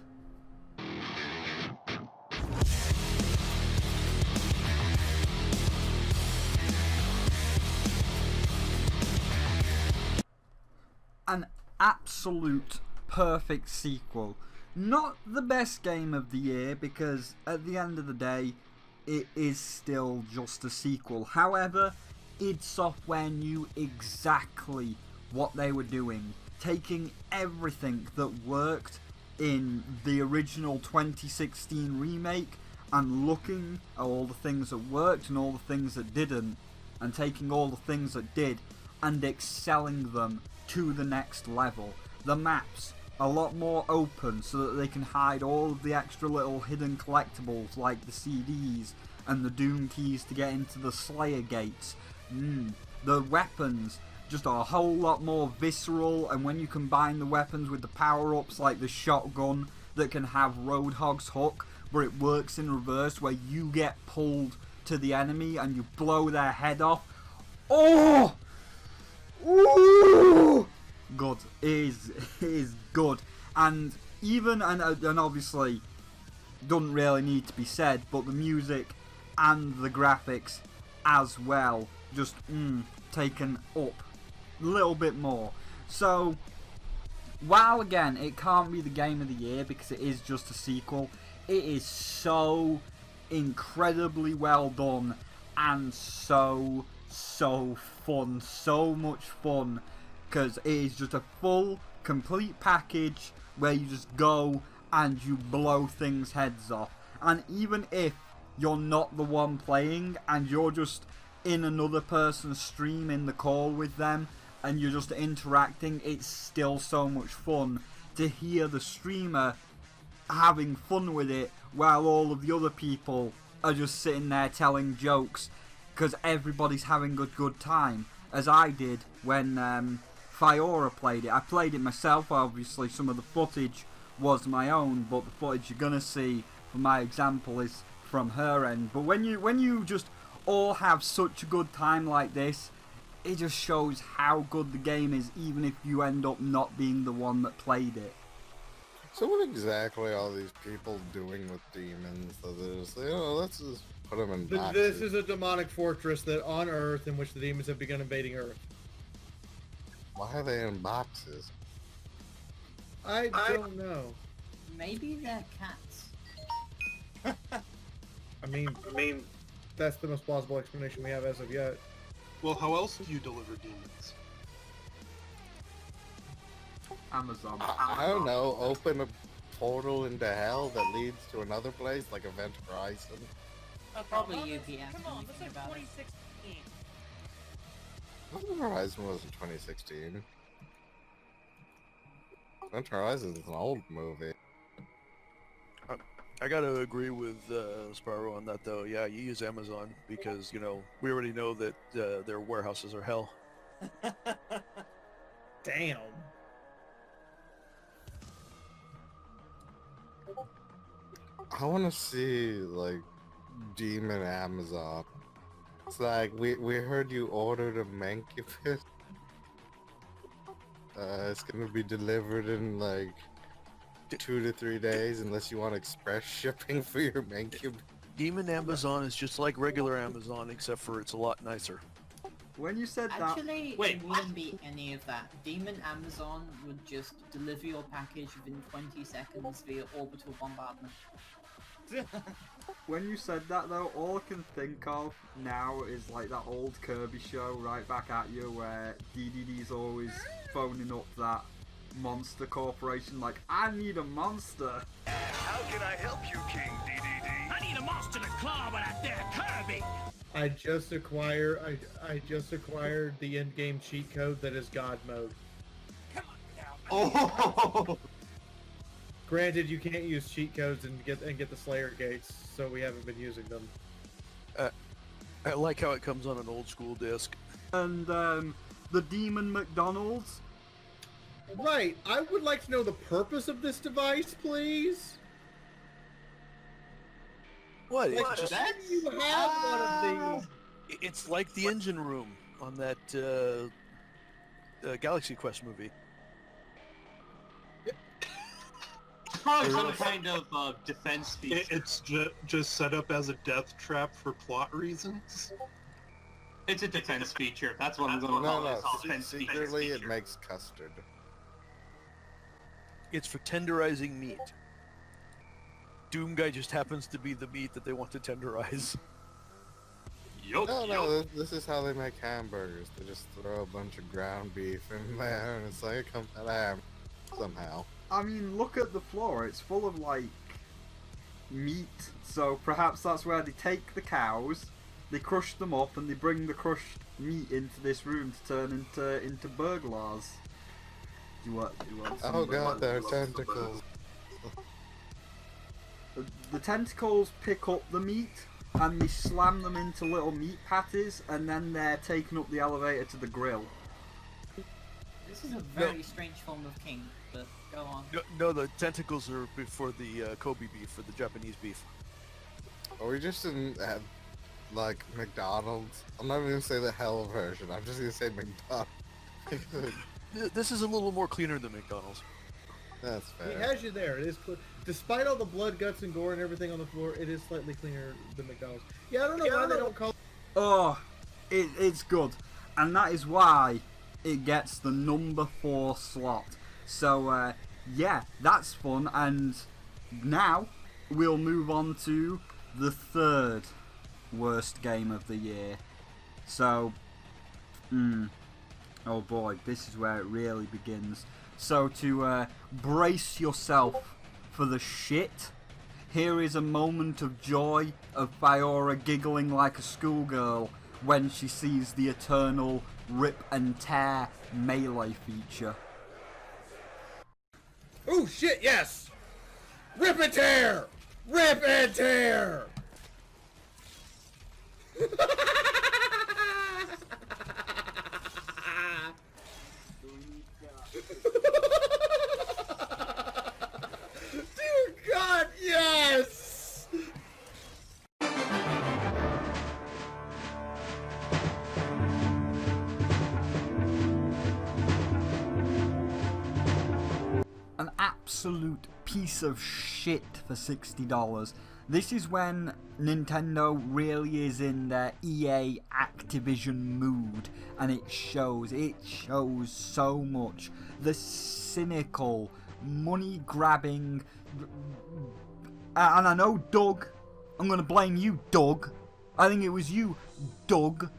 An absolute perfect sequel. Not the best game of the year, because at the end of the day, it is still just a sequel. However, id Software knew exactly what they were doing, taking everything that worked in the original 2016 remake and looking at all the things that worked and all the things that didn't, and taking all the things that did and excelling them to the next level. The maps a lot more open so that they can hide all of the extra little hidden collectibles like the CDs and the Doom keys to get into the Slayer gates. The weapons just are a whole lot more visceral, and when you combine the weapons with the power-ups like the shotgun that can have Roadhog's hook, where it works in reverse, where you get pulled to the enemy and you blow their head off. Oh! Ooh! Good. It is good. And even, and obviously doesn't really need to be said, but the music and the graphics as well, just taken up a little bit more. So while again it can't be the game of the year because it is just a sequel, it is so incredibly well done and so fun, so much fun, because it is just a full complete package where you just go and you blow things heads off. And even if you're not the one playing and you're just in another person's stream in the call with them and you're just interacting, it's still so much fun to hear the streamer having fun with it while all of the other people are just sitting there telling jokes, because everybody's having a good time, as I did when Fiora played it. I played it myself, obviously some of the footage was my own, but the footage you're gonna see for my example is from her end. But when you just all have such a good time like this, it just shows how good the game is, even if you end up not being the one that played it. So what exactly are these people doing with demons? So there's, let's just put them in boxes. This is a demonic fortress that on Earth in which the demons have begun invading Earth. Why are they in boxes? I don't know. Maybe they're cats. I mean, that's the most plausible explanation we have as of yet. Well, how else do you deliver demons? Amazon. I don't know, open a portal into hell that leads to another place, like Event Horizon. Probably UPS. Come on, this is about 2016. Event Horizon wasn't 2016. Event Horizon is an old movie. I gotta agree with Spyro on that, though. Yeah, you use Amazon because, you know, we already know that their warehouses are hell. Damn. I want to see like Demon Amazon. It's like we heard you ordered a Mancubus. It's gonna be delivered in like 2 to 3 days, unless you want express shipping for your Mancubus. Demon Amazon is just like regular Amazon, except for it's a lot nicer. When you said Actually, Wait, it wouldn't be any of that. Demon Amazon would just deliver your package within 20 seconds via orbital bombardment. when you said that though, all I can think of now is like that old Kirby show, Right Back at You, where DDD's always phoning up that monster corporation like, I need a monster. How can I help you, King DDD? I need a monster to claw with that there Kirby. I just acquired the in-game cheat code that is God mode. Oh! Granted, you can't use cheat codes and get the Slayer gates, so we haven't been using them. I like how it comes on an old school disc. And the Demon McDonald's. Right, I would like to know the purpose of this device, please. What? Like, It's just, shouldn't you have one of these? it's like the engine room on that Galaxy Quest movie. Probably some kind of defense feature. It's just set up as a death trap for plot reasons. It's a defense feature. That's what I'm going to call it. It's a defense Secretly, feature. it makes custard. It's for tenderizing meat. Doom Guy just happens to be the meat that they want to tenderize. No, this is how they make hamburgers. They just throw a bunch of ground beef in there, and it's like it comes out of ham somehow. I mean, look at the floor. It's full of like meat. So perhaps that's where they take the cows, they crush them up, and they bring the crushed meat into this room to turn into burglars. You want Oh god, there are tentacles. The tentacles pick up the meat and they slam them into little meat patties, and then they're taken up the elevator to the grill. This is a very strange form of king, but go on. No, the tentacles are for the Kobe beef, for the Japanese beef. Are we just in like McDonald's? I'm not even gonna say the hell version. I'm just gonna say McDonald's. This is a little more cleaner than McDonald's. That's fair. He has you there. It is despite all the blood, guts, and gore and everything on the floor, it is slightly cleaner than McDonald's. Yeah, I don't know why they don't call it. Oh, it's good. And that is why it gets the number 4 slot. So, yeah, that's fun. And now we'll move on to the 3rd worst game of the year. So, oh boy, this is where it really begins. So to brace yourself for the shit, here is a moment of joy of Fiora giggling like a schoolgirl when she sees the eternal rip and tear melee feature. Oh shit, yes! Rip and tear! Rip and tear! Dear God, yes! An absolute piece of shit for $60. This is when Nintendo really is in their EA Activision mood, and it shows so much. The cynical, money-grabbing, and I know Doug, I'm gonna blame you, Doug. I think it was you, Doug.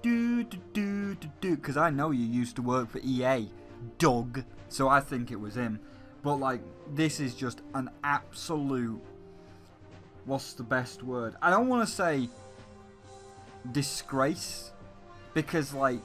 Because I know you used to work for EA, Doug. So I think it was him. But like, this is just an absolute, what's the best word? I don't want to say disgrace, because like,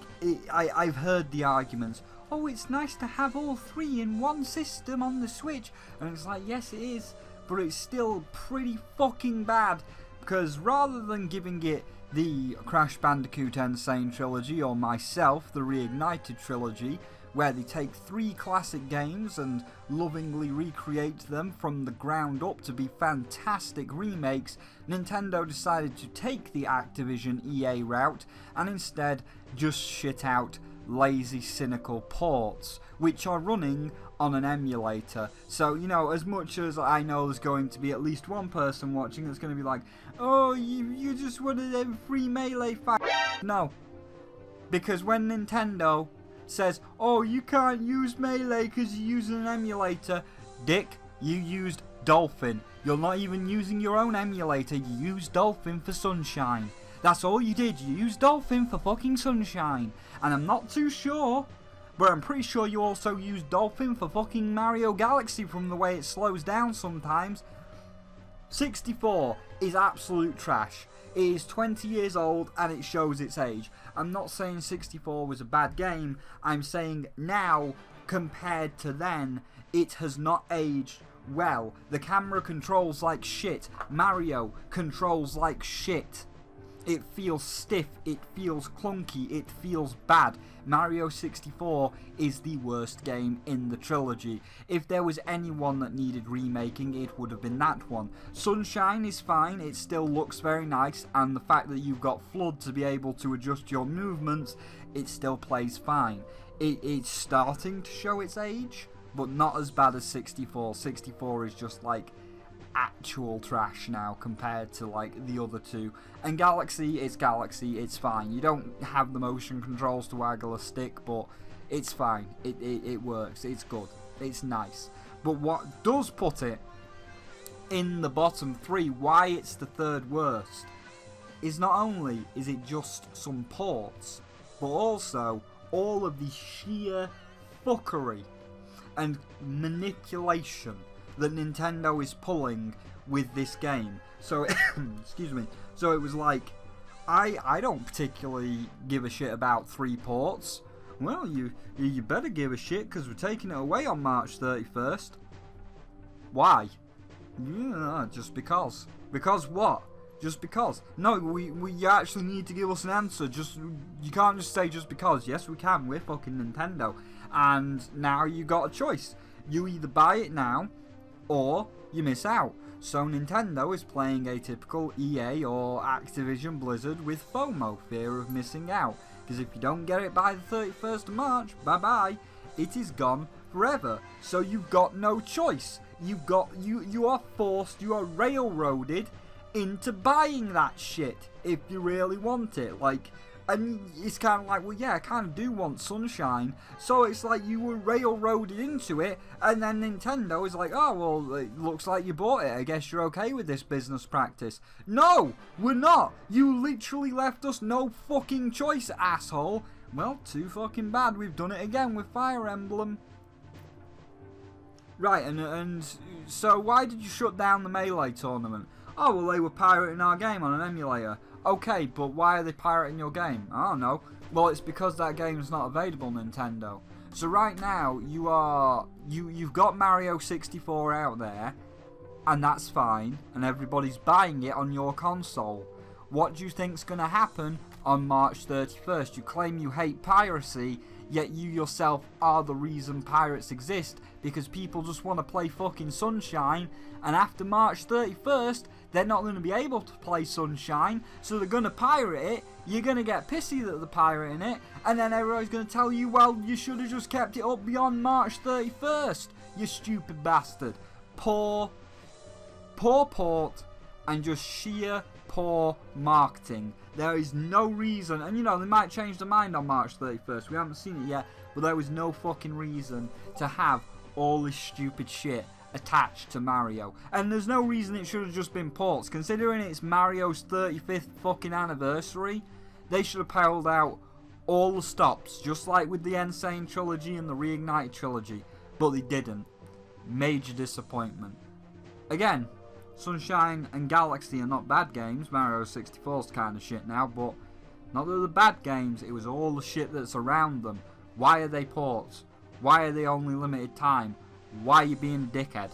I've heard the arguments, oh, it's nice to have all 3 in one system on the Switch. And it's like, yes it is, but it's still pretty fucking bad, because rather than giving it the Crash Bandicoot Insane Trilogy, or myself, the Reignited Trilogy, where they take 3 classic games and lovingly recreate them from the ground up to be fantastic remakes, Nintendo decided to take the Activision EA route and instead just shit out lazy, cynical ports, which are running on an emulator. So, you know, as much as I know there's going to be at least one person watching that's going to be like, oh, you just wanted a free Melee fight. No. Because when Nintendo says, oh, you can't use Melee because you're using an emulator, dick, you used Dolphin. You're not even using your own emulator, you used Dolphin for Sunshine. That's all you did, you used Dolphin for fucking Sunshine. And I'm not too sure, but I'm pretty sure you also used Dolphin for fucking Mario Galaxy from the way it slows down sometimes. 64 is absolute trash. It is 20 years old and it shows its age. I'm not saying 64 was a bad game, I'm saying now, compared to then, it has not aged well. The camera controls like shit. Mario controls like shit. It feels stiff, it feels clunky, it feels bad. Mario 64 is the worst game in the trilogy. If there was anyone that needed remaking, it would have been that one. Sunshine is fine, it still looks very nice, and the fact that you've got FLUDD to be able to adjust your movements, it still plays fine. It's starting to show its age, but not as bad as 64. 64 is just like actual trash now compared to like the other two. And Galaxy, it's fine. You don't have the motion controls to waggle a stick, but it's fine. It works, it's good, it's nice. But what does put it in the bottom 3, why it's the 3rd worst, is not only is it just some ports, but also all of the sheer fuckery and manipulation that Nintendo is pulling with this game. So, excuse me. So it was like, I don't particularly give a shit about 3 ports. Well, you better give a shit because we're taking it away on March 31st. Why? Yeah, just because. Because what? Just because. No, we actually need to give us an answer. You can't just say just because. Yes, we can. We're fucking Nintendo. And now you got a choice. You either buy it now, or you miss out. So Nintendo is playing a typical EA or Activision Blizzard with FOMO, fear of missing out. Because if you don't get it by the 31st of March, bye bye, it is gone forever. So you've got no choice. You are forced, you are railroaded into buying that shit if you really want it. Like, and it's kind of like, well, yeah, I kind of do want Sunshine. So it's like you were railroaded into it, and then Nintendo is like, oh, well, it looks like you bought it. I guess you're okay with this business practice. No, we're not. You literally left us no fucking choice, asshole. Well, too fucking bad. We've done it again with Fire Emblem. Right, and so why did you shut down the Melee tournament? Oh, well, they were pirating our game on an emulator. Okay, but why are they pirating your game? I don't know. Well, it's because that game's not available, Nintendo. So right now, you've got Mario 64 out there, and that's fine, and everybody's buying it on your console. What do you think's gonna happen on March 31st? You claim you hate piracy, yet you yourself are the reason pirates exist, because people just want to play fucking Sunshine, and after March 31st, they're not going to be able to play Sunshine, so they're going to pirate it. You're going to get pissy that they're pirating it, and then everybody's going to tell you, well, you should have just kept it up beyond March 31st, you stupid bastard. Poor port, and just sheer poor marketing. There is no reason, and you know, they might change their mind on March 31st, we haven't seen it yet, but there was no fucking reason to have all this stupid shit attached to Mario. And there's no reason it should have just been ports. Considering it's Mario's 35th fucking anniversary, they should have pulled out all the stops, just like with the Insane Trilogy and the Reignited Trilogy, but they didn't. Major disappointment. Again, Sunshine and Galaxy are not bad games. Mario 64's kind of shit now, but not that they're bad games, it was all the shit that's around them. Why are they ports? Why are they only limited time? Why are you being a dickhead?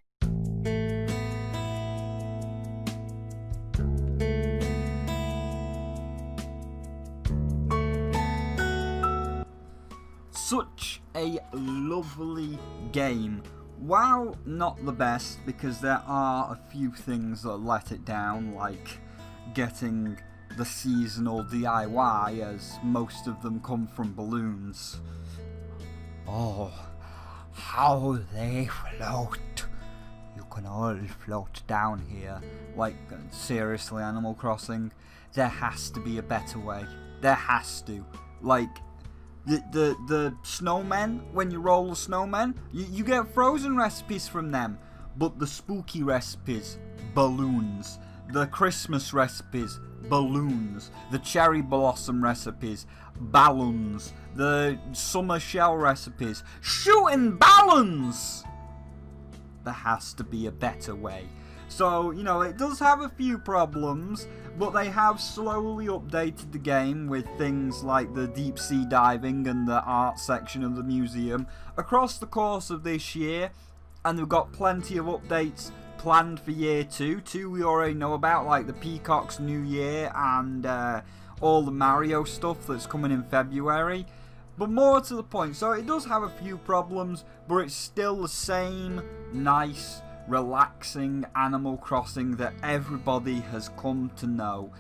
a lovely game. While not the best, because there are a few things that let it down, like getting the seasonal DIY, as most of them come from balloons. Oh, how they float. You can all float down here. Like, seriously, Animal Crossing, there has to be a better way. There has to. Like, the snowmen, when you roll the snowmen, you get frozen recipes from them. But the spooky recipes, balloons. The Christmas recipes, balloons. The cherry blossom recipes, balloons. The summer shell recipes, shooting balloons! There has to be a better way. So, you know, it does have a few problems, but they have slowly updated the game with things like the deep sea diving and the art section of the museum across the course of this year, and we've got plenty of updates planned for year 2. 2 we already know about, like the Peacock's New Year and all the Mario stuff that's coming in February. But more to the point, so it does have a few problems, but it's still the same nice, relaxing Animal Crossing that everybody has come to know.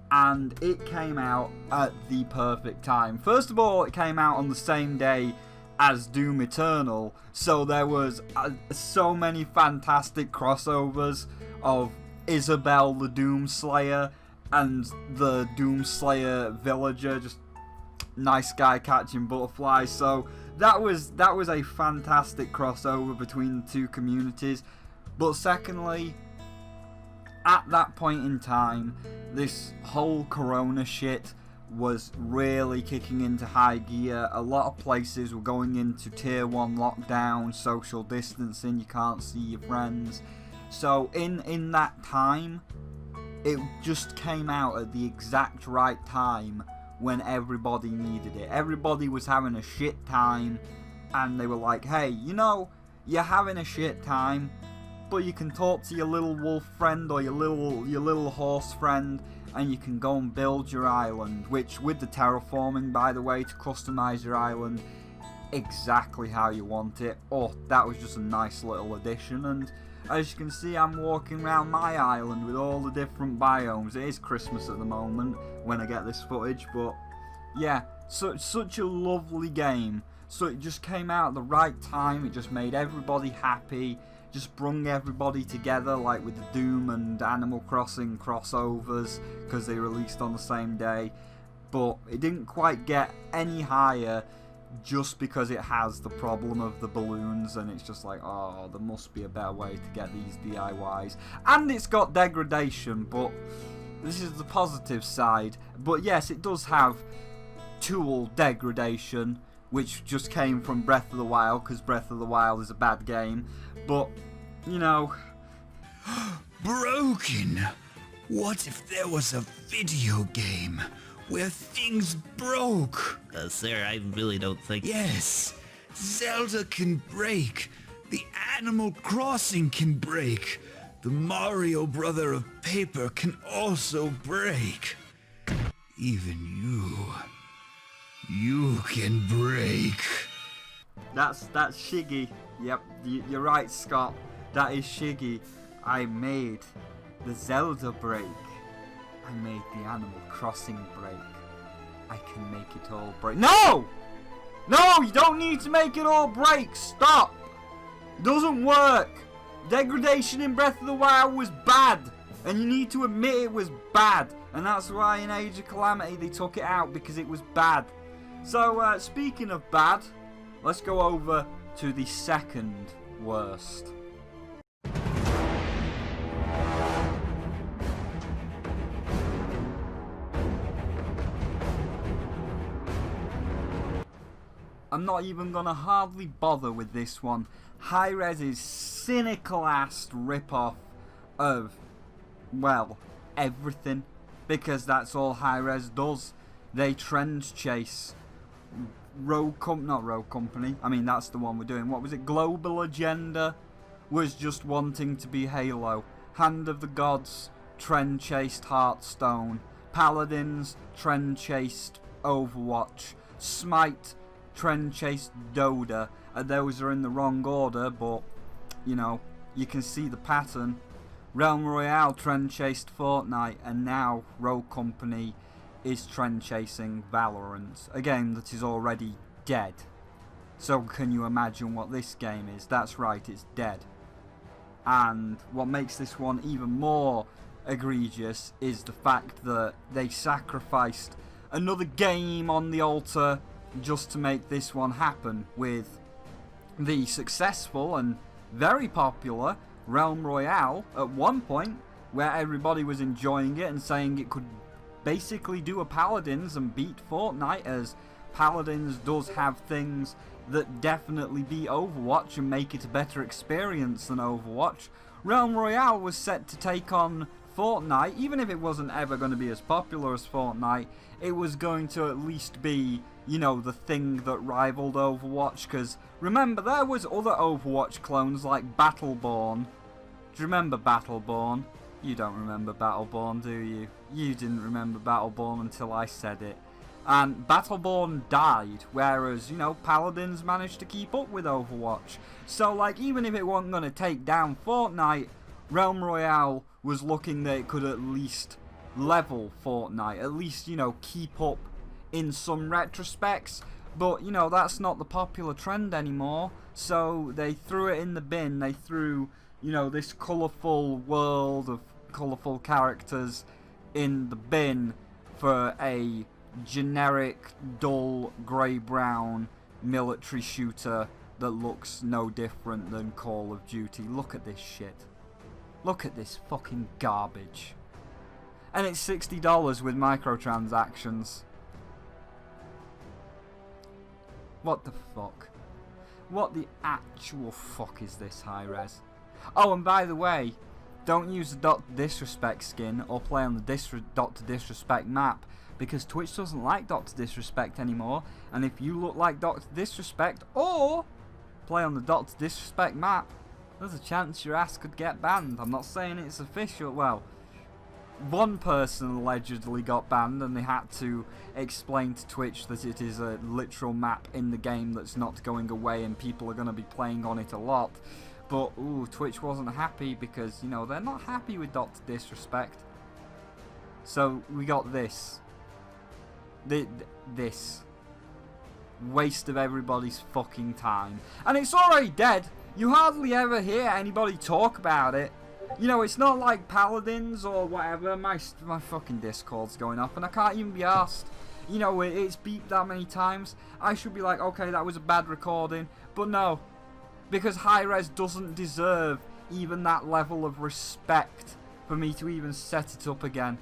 And it came out at the perfect time. First of all, it came out on the same day as Doom Eternal, so there was so many fantastic crossovers of Isabelle the Doomslayer and the Doomslayer villager, just nice guy catching butterflies. So that was a fantastic crossover between the two communities. But secondly, at that point in time, this whole corona shit was really kicking into high gear. A lot of places were going into tier 1 lockdown, social distancing, you can't see your friends. So in that time, it just came out at the exact right time when everybody needed it. Everybody was having a shit time, and they were like, hey, you know, you're having a shit time, but you can talk to your little wolf friend or your little horse friend, and you can go and build your island, which with the terraforming, by the way, to customize your island exactly how you want it. Oh, that was just a nice little addition. And as you can see, I'm walking around my island with all the different biomes. It is Christmas at the moment when I get this footage, but yeah, such a lovely game. So it just came out at the right time. It just made everybody happy, just brung everybody together, like with the Doom and Animal Crossing crossovers, because they released on the same day. But it didn't quite get any higher, just because it has the problem of the balloons, and it's just like, oh, there must be a better way to get these DIYs. And it's got degradation, but this is the positive side. But yes, it does have tool degradation, which just came from Breath of the Wild, because Breath of the Wild is a bad game. But, you know... Broken? What if there was a video game where things broke? Sir, I really don't think... Yes, Zelda can break. The Animal Crossing can break. The Mario Brother of Paper can also break. Even you can break. That's Shiggy. Yep, you're right, Scott. That is Shiggy. I made the Zelda break. I made the Animal Crossing break. I can make it all break. No! No, you don't need to make it all break. Stop. It doesn't work. Degradation in Breath of the Wild was bad, and you need to admit it was bad. And that's why in Age of Calamity they took it out, because it was bad. So, speaking of bad, let's go over to the second worst. I'm not even gonna hardly bother with this one. Hi-Res's cynical-ass rip-off of, well, everything. Because that's all Hi-Res does. They trend chase. Not Rogue Company. I mean, that's the one we're doing. What was it? Global Agenda was just wanting to be Halo. Hand of the Gods trend chased Hearthstone. Paladins trend chased Overwatch. Smite Trend Chase, Dota, and those are in the wrong order, but, you know, you can see the pattern. Realm Royale trend chased Fortnite, and now Rogue Company is trend chasing Valorant, a game that is already dead. So can you imagine what this game is? That's right, it's dead. And what makes this one even more egregious is the fact that they sacrificed another game on the altar just to make this one happen, with the successful and very popular Realm Royale at one point, where everybody was enjoying it and saying it could basically do a Paladins and beat Fortnite, as Paladins does have things that definitely beat Overwatch and make it a better experience than Overwatch. Realm Royale was set to take on Fortnite. Even if it wasn't ever going to be as popular as Fortnite, it was going to at least be, you know, the thing that rivaled Overwatch, because remember, there was other Overwatch clones like Battleborn. Do you remember Battleborn? You don't remember Battleborn, do you? You didn't remember Battleborn until I said it. And Battleborn died, whereas, you know, Paladins managed to keep up with Overwatch. So, like, even if it wasn't going to take down Fortnite, Realm Royale was looking that it could at least level Fortnite, at least, you know, keep up in some retrospects. But, you know, that's not the popular trend anymore, so they threw it in the bin. They threw, you know, this colourful world of colourful characters in the bin for a generic, dull, grey-brown military shooter that looks no different than Call of Duty. Look at this shit. Look at this fucking garbage. And it's $60 with microtransactions. What the fuck? What the actual fuck is this, Hi-Res? Oh, and by the way, don't use the Dr. Disrespect skin or play on the Dr. Disrespect map, because Twitch doesn't like Dr. Disrespect anymore, and if you look like Dr. Disrespect or play on the Dr. Disrespect map, there's a chance your ass could get banned. I'm not saying it's official. Well, one person allegedly got banned, and they had to explain to Twitch that it is a literal map in the game that's not going away and people are going to be playing on it a lot. But, ooh, Twitch wasn't happy because, you know, they're not happy with Dr. Disrespect. So, we got this. This. Waste of everybody's fucking time. And it's already dead. You hardly ever hear anybody talk about it. You know, it's not like Paladins or whatever. My fucking Discord's going up and I can't even be arsed. You know, it's beeped that many times. I should be like, okay, that was a bad recording. But no. Because Hi-Res doesn't deserve even that level of respect for me to even set it up again.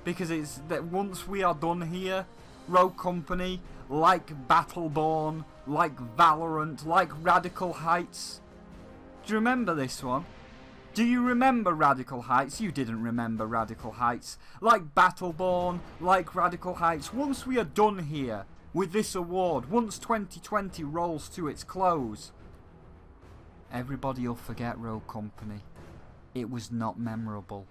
Because it's that once we are done here, Rogue Company, like Battleborn, like Valorant, like Radical Heights. Do you remember this one? Do you remember Radical Heights? You didn't remember Radical Heights. Like Battleborn, like Radical Heights. Once we are done here with this award, once 2020 rolls to its close, everybody will forget Rogue Company. It was not memorable.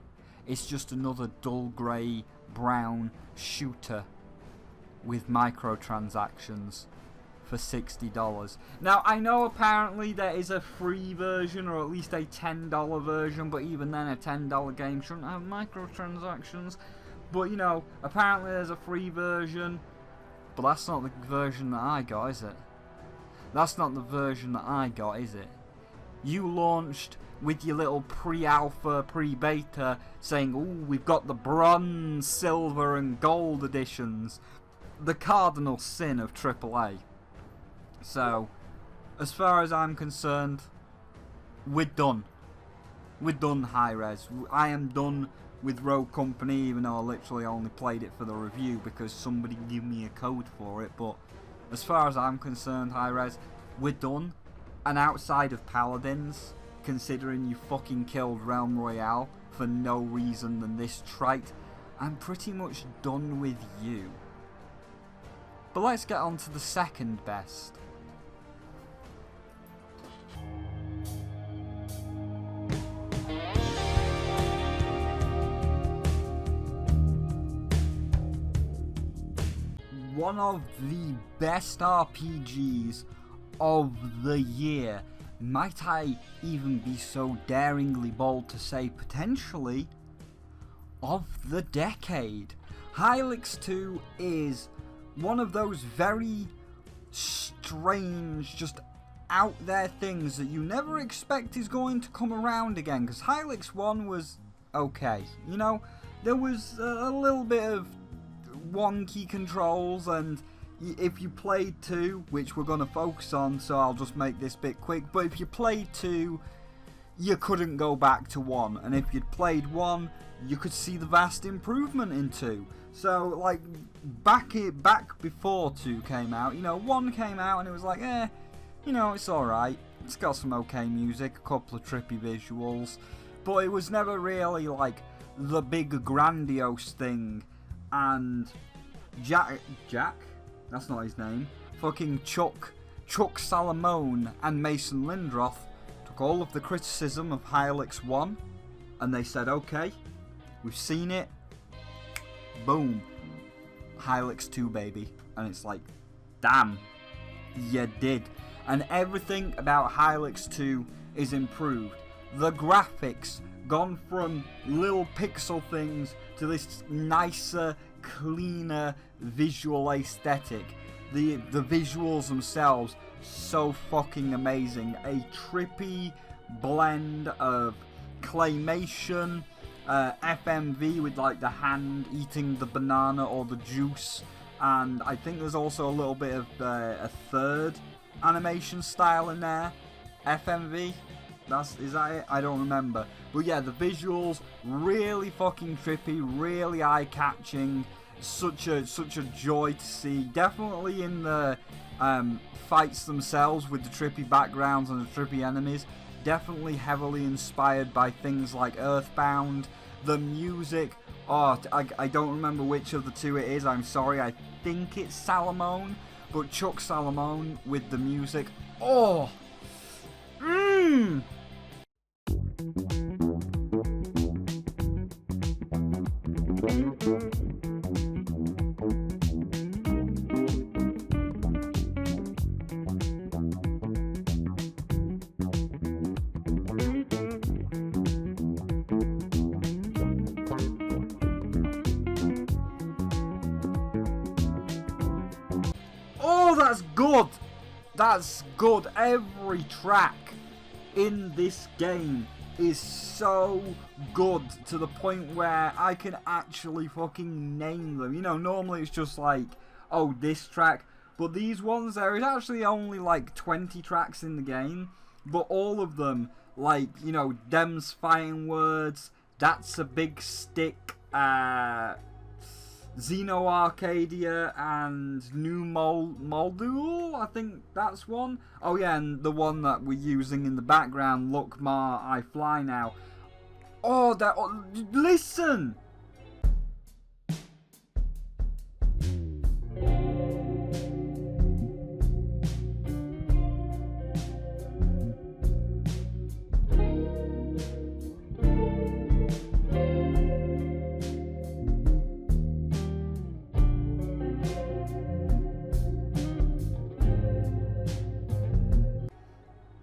It's just another dull grey brown shooter with microtransactions for $60. Now, I know apparently there is a free version, or at least a $10 version, but even then a $10 game shouldn't have microtransactions. But, you know, apparently there's a free version, but that's not the version that I got, is it? That's not the version that I got, is it? You launched with your little pre-alpha, pre-beta, saying, ooh, we've got the bronze, silver and gold editions. The cardinal sin of AAA. So, as far as I'm concerned, we're done. We're done, Hi-Res. I am done with Rogue Company, even though I literally only played it for the review because somebody gave me a code for it. But as far as I'm concerned, Hi-Res, we're done. And outside of Paladins, considering you fucking killed Realm Royale for no reason than this trite, I'm pretty much done with you. But let's get on to the second best. one of the best RPGs of the year. Might I even be so daringly bold to say potentially of the decade. Hylics 2 is one of those very strange, just out there things that you never expect is going to come around again, because Hylics 1 was okay. You know, there was a little bit of wonky controls, and if you played 2, which we're going to focus on, so I'll just make this bit quick, but if you played 2, you couldn't go back to 1, and if you'd played 1, you could see the vast improvement in 2. So, like, back before 2 came out, you know, 1 came out and it was like, you know, it's alright. It's got some okay music, a couple of trippy visuals, but it was never really, like, the big grandiose thing. And Jack? That's not his name. Fucking Chuck Salamone and Mason Lindroth took all of the criticism of Hylics 1 and they said, okay, we've seen it. Boom. Hylics 2, baby. And it's like, damn, you did. And everything about Hylics 2 is improved. The graphics, gone from little pixel things to this nicer, cleaner visual aesthetic. The visuals themselves, so fucking amazing. A trippy blend of claymation, FMV with like the hand eating the banana or the juice, and I think there's also a little bit of a third animation style in there. FMV? Is that it? I don't remember. But yeah, the visuals really fucking trippy, really eye-catching. Such a joy to see. Definitely in the fights themselves with the trippy backgrounds and the trippy enemies. Definitely heavily inspired by things like Earthbound. The music, I don't remember which of the two it is, I'm sorry. I think it's Salamone, but Chuck Salamone with the music. That's good. That's good. Every track in this game is so good to the point where I can actually fucking name them. You know, normally it's just like, oh, this track. But these ones, there is actually only like 20 tracks in the game. But all of them, like, you know, Dem's Fighting Words, That's a Big Stick, Xeno Arcadia and New Moldul, I think that's one. Oh yeah, and the one that we're using in the background, Look Ma, I Fly Now. Listen!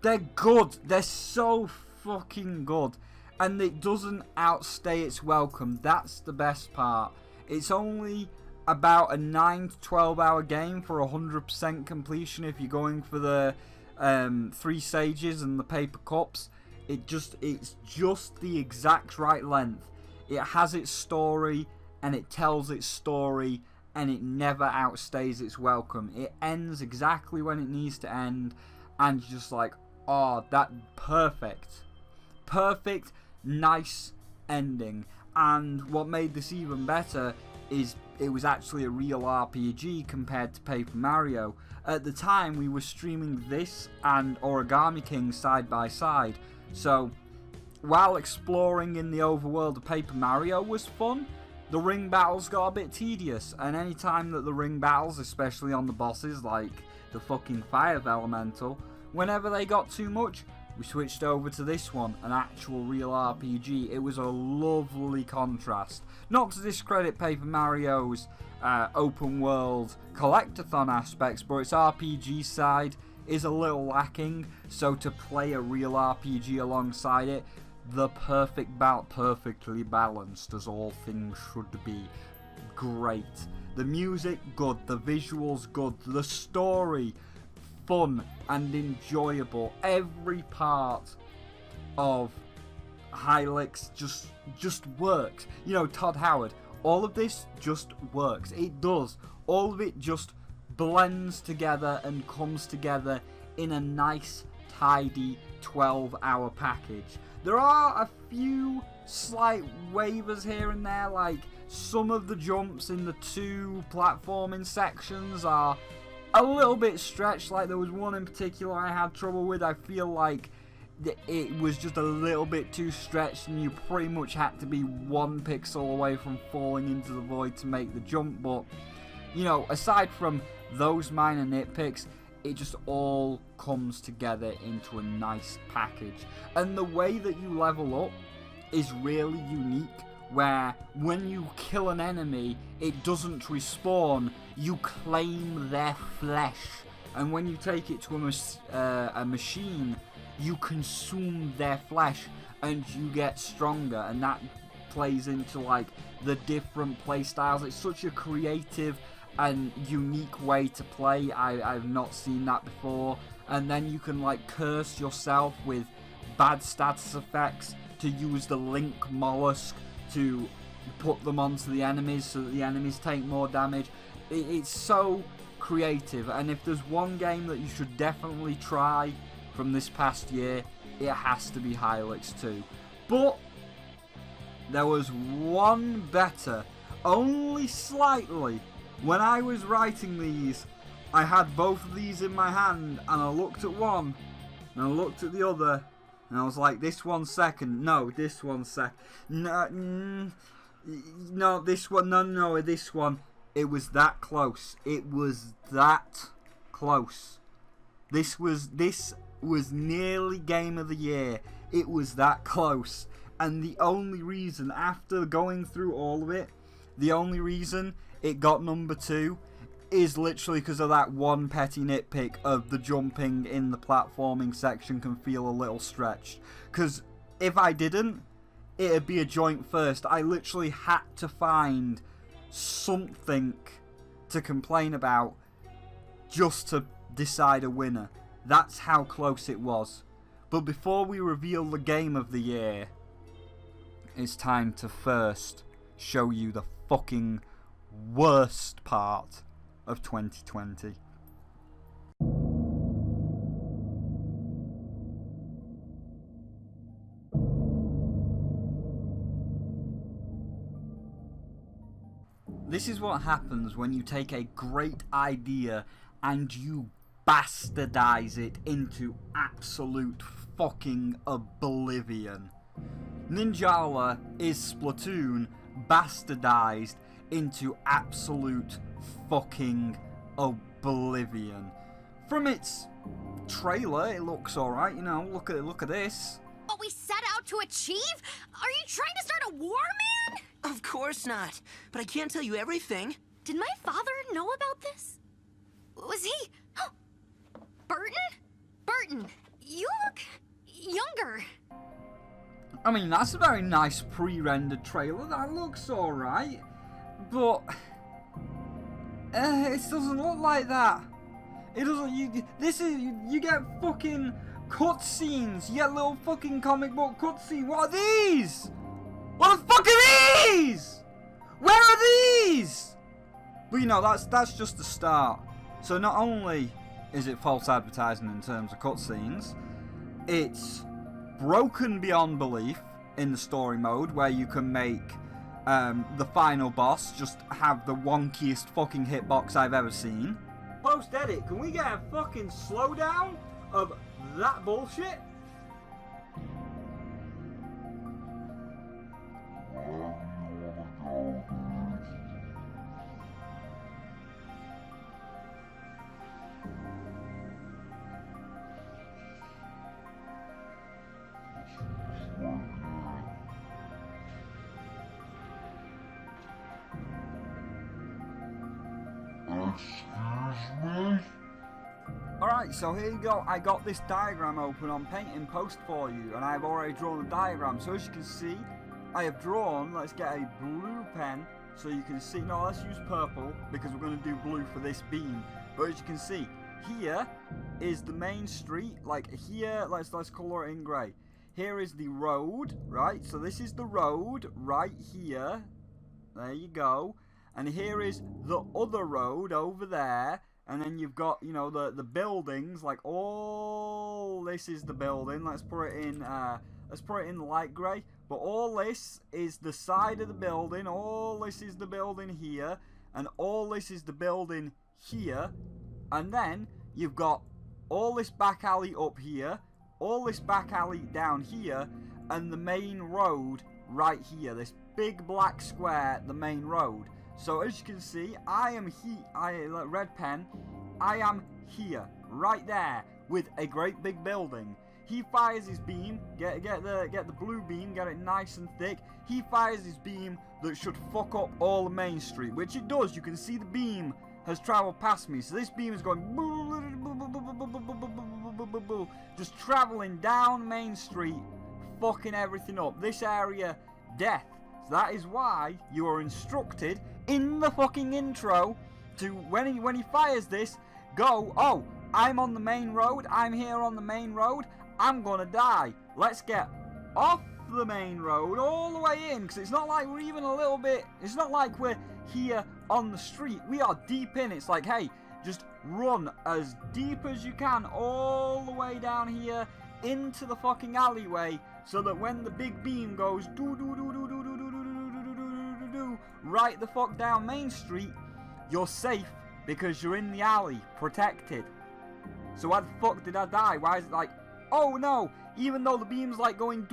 They're good. They're so fucking good. And it doesn't outstay its welcome. That's the best part. It's only about a 9 to 12 hour game for 100% completion if you're going for the 3 sages and the paper cups. It's just the exact right length. It has its story and it tells its story and it never outstays its welcome. It ends exactly when it needs to end and you're just like, oh, that perfect, nice ending. And what made this even better is it was actually a real RPG compared to Paper Mario. At the time, we were streaming this and Origami King side by side. So, while exploring in the overworld of Paper Mario was fun, the ring battles got a bit tedious. And any time that the ring battles, especially on the bosses like the fucking Fire Elemental, whenever they got too much, we switched over to this one, an actual real RPG. It was a lovely contrast. Not to discredit Paper Mario's open world collectathon aspects, but its RPG side is a little lacking, so to play a real RPG alongside it, the perfectly balanced as all things should be. Great. The music, good. The visuals, good. The story, fun and enjoyable. Every part of Hylics just works. You know, Todd Howard, all of this just works. It does. All of it just blends together and comes together in a nice, tidy 12-hour package. There are a few slight waivers here and there, like some of the jumps in the 2 platforming sections are a little bit stretched. Like there was one in particular I had trouble with. I feel like it was just a little bit too stretched and you pretty much had to be 1 pixel away from falling into the void to make the jump. But, you know, aside from those minor nitpicks, it just all comes together into a nice package. And the way that you level up is really unique, where when you kill an enemy, it doesn't respawn, you claim their flesh. And when you take it to a machine, you consume their flesh and you get stronger, and that plays into like the different play styles. It's such a creative and unique way to play. I've not seen that before. And then you can like curse yourself with bad status effects to use the Link Mollusk to put them onto the enemies so that the enemies take more damage. It's so creative, and if there's one game that you should definitely try from this past year, it has to be Hylics 2. But there was one better, only slightly. When I was writing these, I had both of these in my hand, and I looked at one, and I looked at the other, and I was like, this one's second. No, this one's second. No, this one. No, this one. It was that close. It was that close. This was nearly Game of the Year. It was that close. And the only reason, after going through all of it, the only reason it got number 2 is literally because of that one petty nitpick of the jumping in the platforming section can feel a little stretched. Because if I didn't, it'd be a joint first. I literally had to find something to complain about just to decide a winner. That's how close it was. But before we reveal the Game of the Year, it's time to first show you the fucking worst part of 2020. This is what happens when you take a great idea and you bastardize it into absolute fucking oblivion. Ninjala is Splatoon bastardized into absolute fucking oblivion. From its trailer, it looks alright, you know, look at this. What we set out to achieve? Are you trying to start a war, man? Of course not. But I can't tell you everything. Did my father know about this? Was he... Burton, you look younger. I mean, that's a very nice pre-rendered trailer. That looks alright. But... it doesn't look like that. It doesn't... You get fucking cutscenes. You get little fucking comic book cutscenes. What are these? What the fuck are these? Where are these? But you know, that's just the start. So not only is it false advertising in terms of cutscenes, it's broken beyond belief in the story mode, where you can make the final boss just have the wonkiest fucking hitbox I've ever seen. Post-edit, can we get a fucking slowdown of that bullshit? Alright, so here you go. I got this diagram open on Paint in Post for you, and I've already drawn the diagram. So as you can see, I have drawn, let's get a blue pen, so you can see, no, let's use purple, because we're going to do blue for this beam. But as you can see, here is the main street, like here, let's colour it in grey. Here is the road, right? So this is the road, right here. There you go. And here is the other road over there. And then you've got, you know, the buildings, like all this is the building. Let's put it in light grey. But all this is the side of the building. All this is the building here. And all this is the building here. And then you've got all this back alley up here. All this back alley down here. And the main road right here. This big black square, the main road. So as you can see, I am red pen. I am here, right there, with a great big building. He fires his beam. Get the blue beam. Get it nice and thick. He fires his beam that should fuck up all the main street, which it does. You can see the beam has travelled past me. So this beam is going just travelling down Main Street, fucking everything up. This area, death. So that is why you are instructed in the fucking intro to, when he fires this, go, oh, I'm on the main road, I'm here on the main road, I'm gonna die. Let's get off the main road all the way in, because it's not like we're even a little bit, it's not like we're here on the street, we are deep in. It's like, hey, just run as deep as you can all the way down here into the fucking alleyway, so that when the big beam goes right the fuck down Main Street, you're safe because you're in the alley, protected. So why the fuck did I die? Why is it like, oh no, even though the beam's like going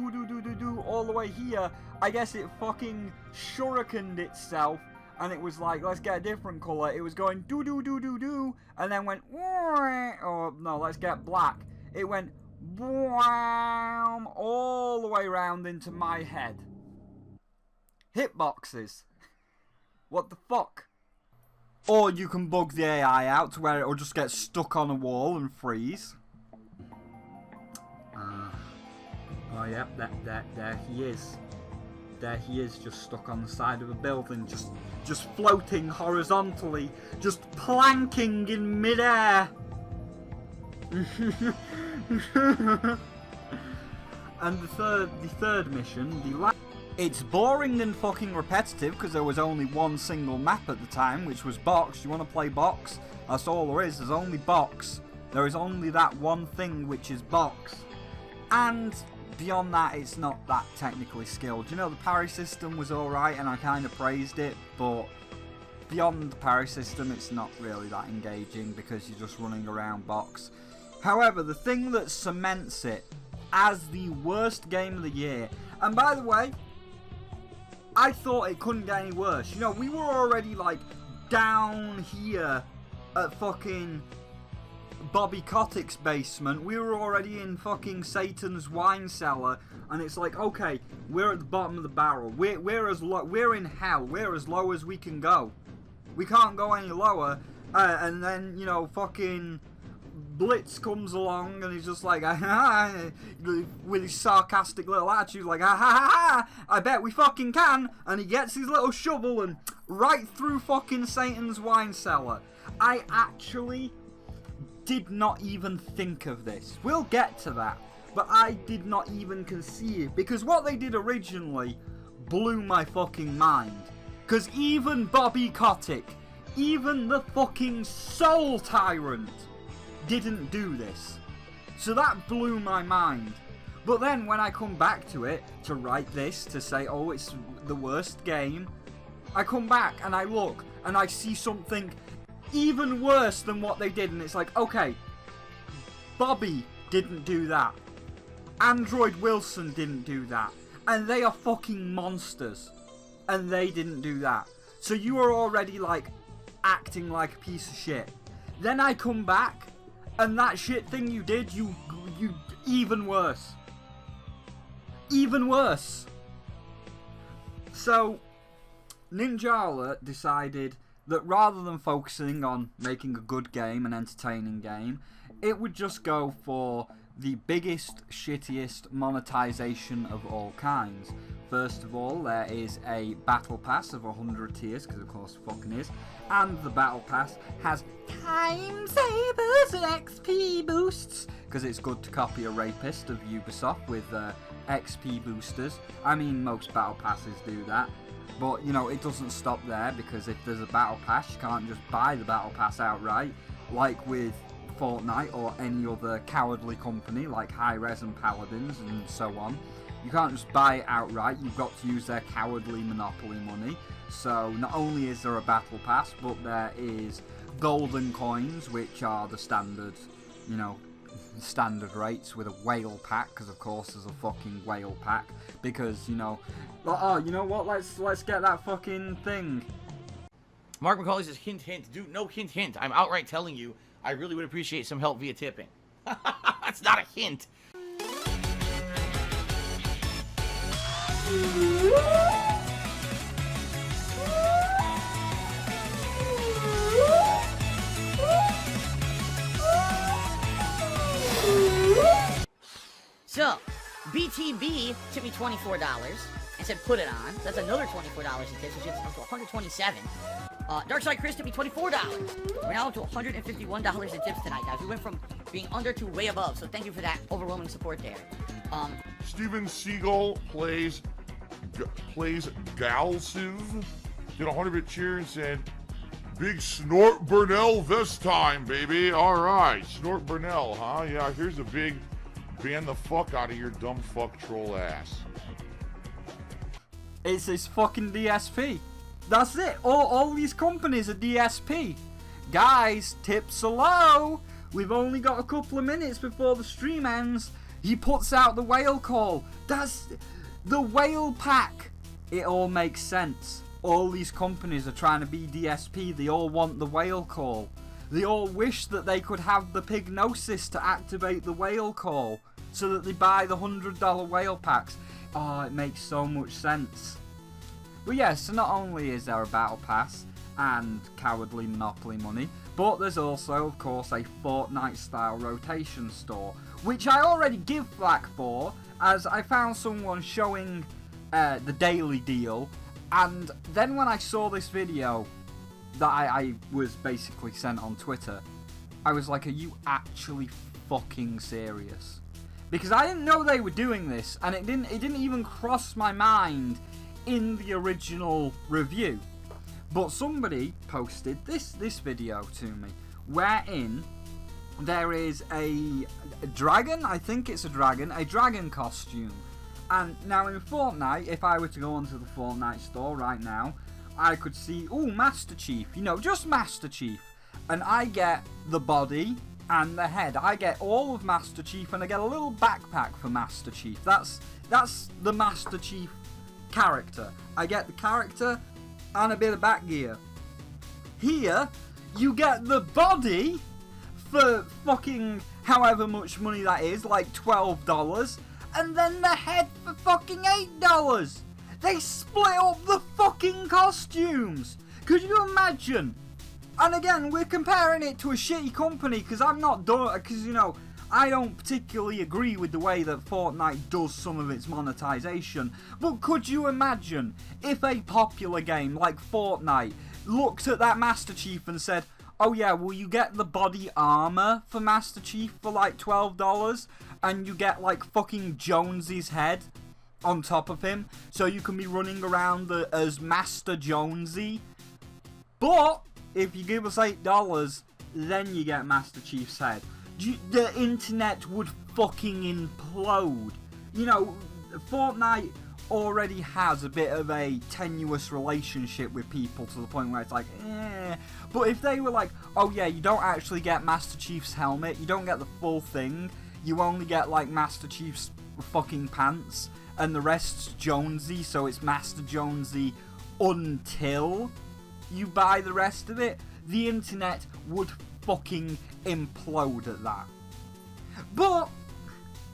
all the way here, I guess it fucking shurikened itself, and it was like, let's get a different colour. It was going and then went, or no, let's get black. It went all the way around into my head. Hitboxes. What the fuck? Or you can bug the AI out to where it will just get stuck on a wall and freeze. Oh yep, there he is. There he is, just stuck on the side of a building, just floating horizontally, just planking in midair. And the third mission, it's boring and fucking repetitive because there was only one single map at the time, which was box. You want to play box? That's all there is. There's only box. There is only that one thing, which is box. And beyond that, it's not that technically skilled. You know, the parry system was alright and I kind of praised it, but beyond the parry system, it's not really that engaging because you're just running around box. However, the thing that cements it as the worst game of the year, and by the way, I thought it couldn't get any worse. You know, we were already like down here at fucking Bobby Kotick's basement. We were already in fucking Satan's wine cellar, and it's like, okay, we're at the bottom of the barrel. We're in hell. We're as low as we can go. We can't go any lower. And then, you know, fucking Blitz comes along and he's just like, with his sarcastic little attitude, like, I bet we fucking can. And he gets his little shovel and right through fucking Satan's wine cellar. I actually did not even think of this. We'll get to that. But I did not even conceive, because what they did originally blew my fucking mind. Because even Bobby Kotick, even the fucking Soul Tyrant, didn't do this. So that blew my mind. But then when I come back to it, to write this, to say, oh, it's the worst game, I come back and I look and I see something even worse than what they did, and it's like, okay, Bobby didn't do that. Android Wilson didn't do that. And they are fucking monsters. And they didn't do that. So you are already like acting like a piece of shit. Then I come back and that shit thing you did, you even worse. Even worse. So Ninjala decided, that rather than focusing on making a good game, an entertaining game, it would just go for the biggest, shittiest monetization of all kinds. First of all, there is a battle pass of 100 tiers, because of course it fucking is, and the battle pass has time savers and XP boosts, because it's good to copy a rapist of Ubisoft with XP boosters. I mean, most battle passes do that, but you know, it doesn't stop there, because if there's a battle pass, you can't just buy the battle pass outright, like with Fortnite or any other cowardly company like Hi-Rez and Paladins and so on. You can't just buy it outright, you've got to use their cowardly monopoly money. So not only is there a battle pass, but there is golden coins, which are the standard, you know, standard rates, with a whale pack, because of course there's a fucking whale pack, because, you know, oh, you know what, let's get that fucking thing. Mark McCauley says, hint, hint. Dude, no hint, hint. I'm outright telling you, I really would appreciate some help via tipping. That's not a hint. So, BTB tipped me $24 and said put it on. That's another $24 in tips, which is up to $127. Darkside Chris tipped me $24. We're now up to $151 in tips tonight, guys. We went from being under to way above, so thank you for that overwhelming support there. Steven Seagal plays Galsiv. Did 100-bit cheer and said, "Big Snort Burnell this time, baby." All right, Snort Burnell, huh? Yeah, here's a big ban the fuck out of your dumb fuck troll ass. It's his fucking DSP. That's it. All these companies are DSP. Guys, tips are low. We've only got a couple of minutes before the stream ends. He puts out the whale call. That's the whale pack. It all makes sense. All these companies are trying to be DSP. They all want the whale call. They all wish that they could have the pignosis to activate the whale call, so that they buy the $100 whale packs. Oh, it makes so much sense. But yes, so not only is there a battle pass and cowardly monopoly money, but there's also, of course, a Fortnite-style rotation store, which I already give flack for, as I found someone showing the daily deal, and then when I saw this video that I was basically sent on Twitter, I was like, are you actually fucking serious? Because I didn't know they were doing this, and it didn't even cross my mind in the original review. But somebody posted this video to me, wherein there is a dragon, I think it's a dragon costume. And now in Fortnite, if I were to go onto the Fortnite store right now, I could see, ooh, Master Chief, you know, just Master Chief. And I get the body and the head. I get all of Master Chief, and I get a little backpack for Master Chief. That's the Master Chief character. I get the character and a bit of back gear. Here, you get the body for fucking however much money that is, like $12, and then the head for fucking $8. They split up the fucking costumes. Could you imagine? And again, we're comparing it to a shitty company, because I'm not done, because, you know, I don't particularly agree with the way that Fortnite does some of its monetization. But could you imagine if a popular game like Fortnite looked at that Master Chief and said, oh yeah, will you get the body armor for Master Chief for like $12, and you get like fucking Jonesy's head on top of him, so you can be running around as Master Jonesy. But if you give us $8, then you get Master Chief's head. The internet would fucking implode. You know, Fortnite already has a bit of a tenuous relationship with people, to the point where it's like, eh. But if they were like, oh yeah, you don't actually get Master Chief's helmet, you don't get the full thing, you only get like Master Chief's fucking pants, and the rest's Jonesy, so it's Master Jonesy until you buy the rest of it, the internet would fucking implode at that. But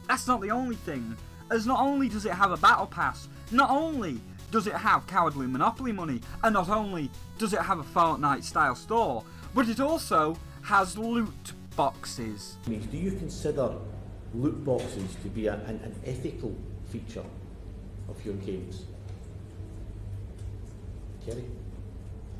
that's not the only thing, as not only does it have a battle pass, not only does it have Cowardly Monopoly money, and not only does it have a Fortnite-style store, but it also has loot boxes. Do you consider loot boxes to be an ethical feature of your games? Kerry?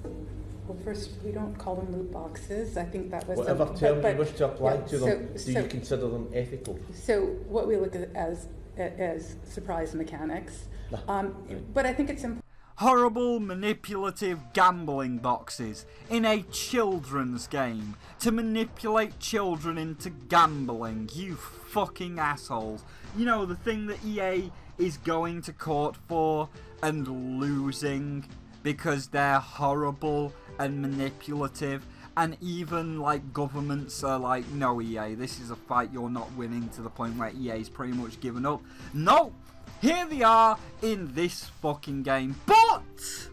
Well, first, we don't call them loot boxes. I think that was... Whatever term you wish to apply yeah, to them, do you consider them ethical? So what we look at as surprise mechanics. But I think it's important. Horrible, manipulative gambling boxes in a children's game to manipulate children into gambling, you fucking assholes. You know, the thing that EA is going to court for and losing because they're horrible and manipulative, and even like governments are like, no EA, this is a fight you're not winning, to the point where EA's pretty much given up. No! Here they are in this fucking game, but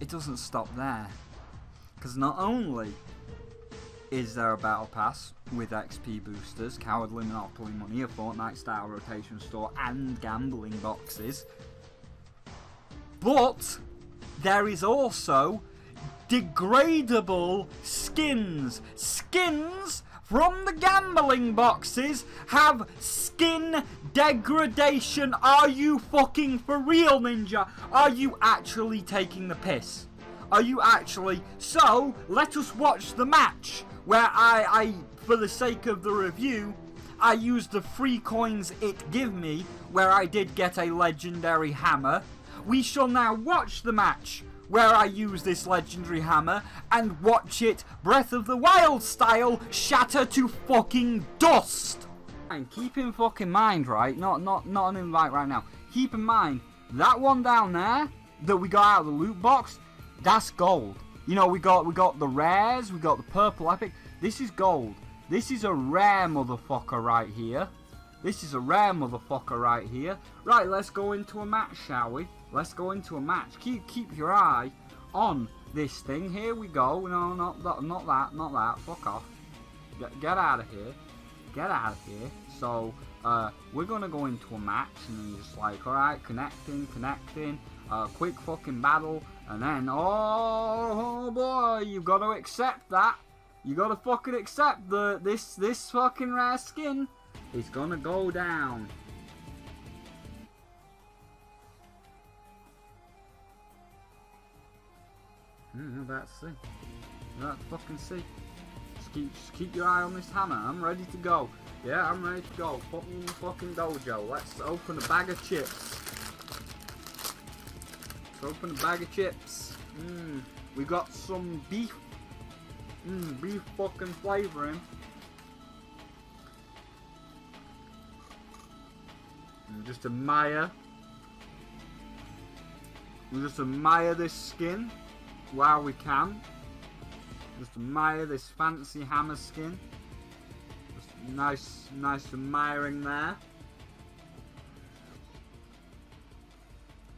it doesn't stop there, because not only is there a battle pass with XP boosters, Cowardly Monopoly money, a Fortnite style rotation store, and gambling boxes, but there is also degradable skins. Skins from the gambling boxes have skin degradation. Are you fucking for real, Ninja? Are you actually taking the piss? Are you actually? So, let us watch the match where I for the sake of the review, I used the free coins it give me, where I did get a legendary hammer. We shall now watch the match where I use this legendary hammer and watch it Breath of the Wild style shatter to fucking dust. And keep in fucking mind, right? Not an invite right now. Keep in mind that one down there that we got out of the loot box, that's gold. You know, we got the rares, we got the purple epic. This is gold. This is a rare motherfucker right here. This is a rare motherfucker right here. Right, let's go into a match, shall we? Let's go into a match. Keep your eye on this thing. Here we go. No, not that. Fuck off. Get out of here. Get out of here. So, we're gonna go into a match, and you're just like, alright, connecting, quick fucking battle, and then, oh boy, you've got to accept that. You gotta fucking accept this fucking rare skin is gonna go down. About to see. About to fucking see. Just keep your eye on this hammer. I'm ready to go. Yeah, I'm ready to go. Put me in the fucking dojo. Let's open a bag of chips. Let's open a bag of chips. We got some beef. Beef fucking flavoring. And just admire this skin while we can. Just admire this fancy hammer skin. Just nice admiring there.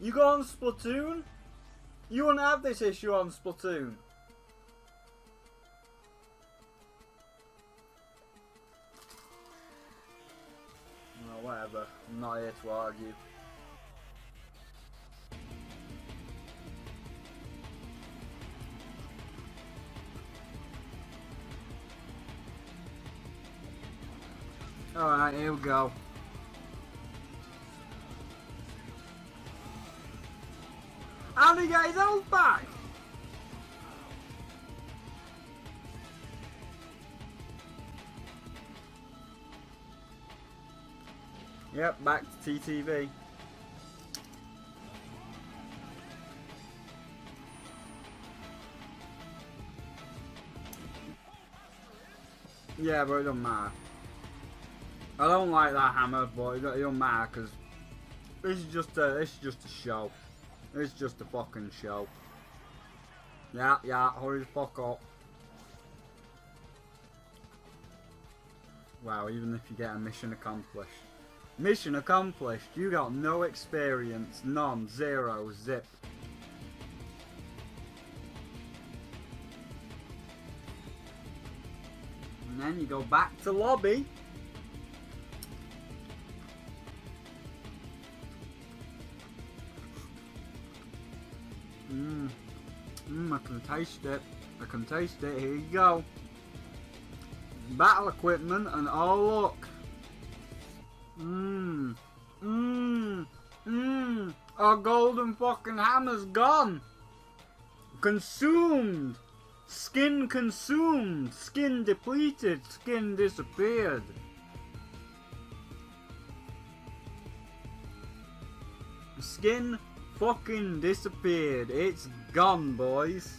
You go on Splatoon? You won't have this issue on Splatoon. Well, whatever. I'm not here to argue. Alright, here we go. How did he get his health back? Yep, back to TTV. Yeah, but it doesn't matter. I don't like that hammer, but it don't matter because this is just a show. It's just a fucking show. Yeah, hurry the fuck up. Wow, even if you get a mission accomplished. Mission accomplished. You got no experience. None. Zero. Zip. And then you go back to lobby. can taste it. I can taste it. Here you go. Battle equipment and oh look. Our golden fucking hammer's gone. Consumed. Skin consumed. Skin depleted. Skin disappeared. Skin fucking disappeared. It's gone, boys.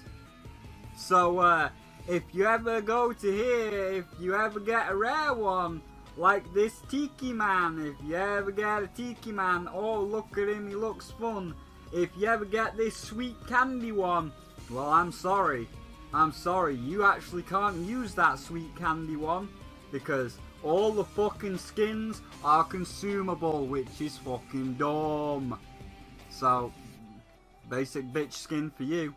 So, if you ever go to here, if you ever get a rare one, like this Tiki Man, if you ever get a Tiki Man, oh look at him, he looks fun. If you ever get this sweet candy one, well I'm sorry, you actually can't use that sweet candy one, because all the fucking skins are consumable, which is fucking dumb. So, basic bitch skin for you.